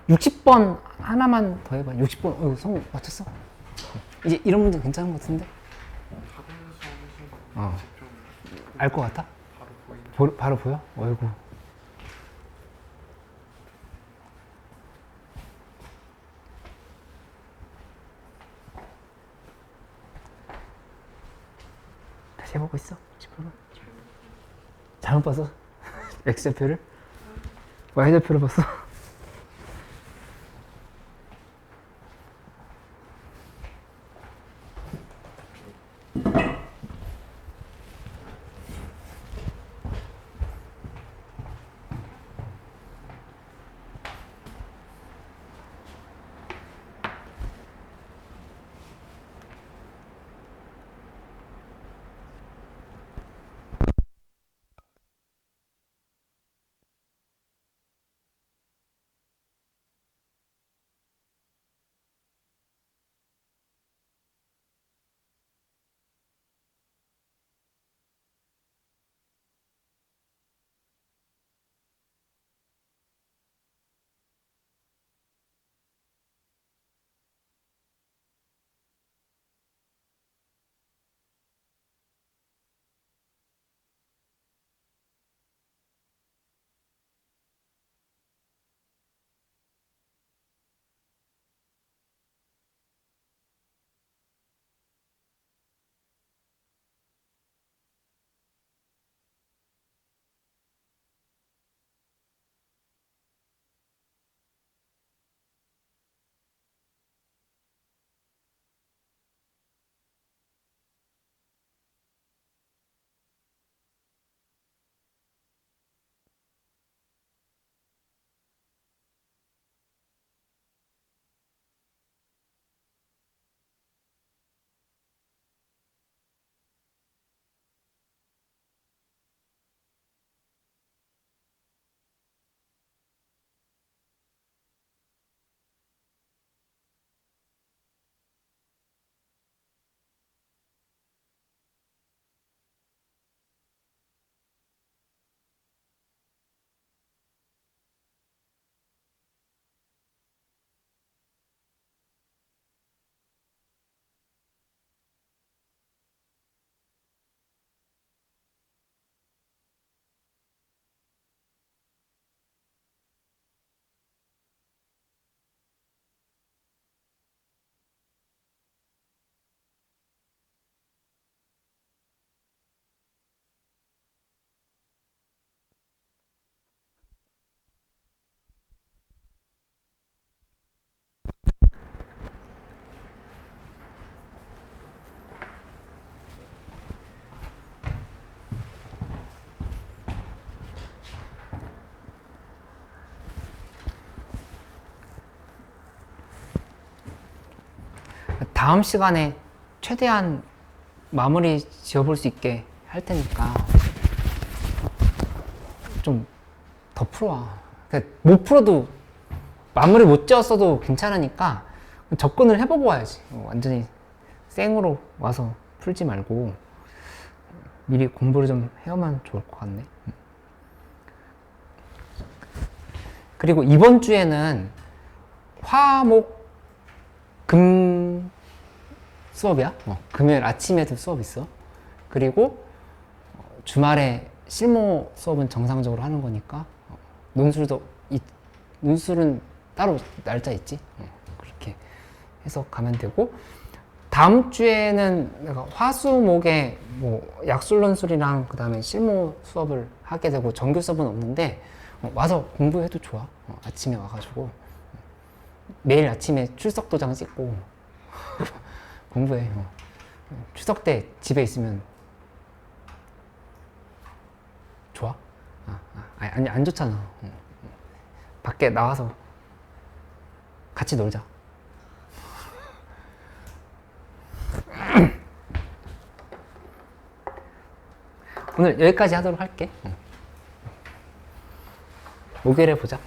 (60번) 하나만 더 해봐. 60번 성우 맞췄어? 이제 이런 문제 괜찮은 것 같은데? 다변수 함수 직접 알 것 같아? 바로 보이는. 바로 보여? 어이구. 다시 해보고 있어. 10분. 잘못 봤어? X좌표를? Y좌표를 봤어? 다음 시간에 최대한 마무리 지어볼 수 있게 할 테니까 좀 더 풀어와. 그러니까 못 풀어도 마무리 못 지었어도 괜찮으니까 접근을 해보고 와야지. 완전히 생으로 와서 풀지 말고 미리 공부를 좀 해오면 좋을 것 같네. 그리고 이번 주에는 화목 금 수업이야. 금요일 아침에도 수업 있어. 그리고 주말에 실무 수업은 정상적으로 하는 거니까 논술은 따로 날짜 있지. 그렇게 해서 가면 되고, 다음 주에는 내가 화수목에 뭐 약술론술이랑 그 다음에 실무 수업을 하게 되고 정규 수업은 없는데 와서 공부해도 좋아. 아침에 와가지고 매일 아침에 출석 도장 찍고 공부해. 추석 때 집에 있으면 좋아? 아니 안 좋잖아. 밖에 나와서 같이 놀자. 오늘 여기까지 하도록 할게. 목요일에 보자.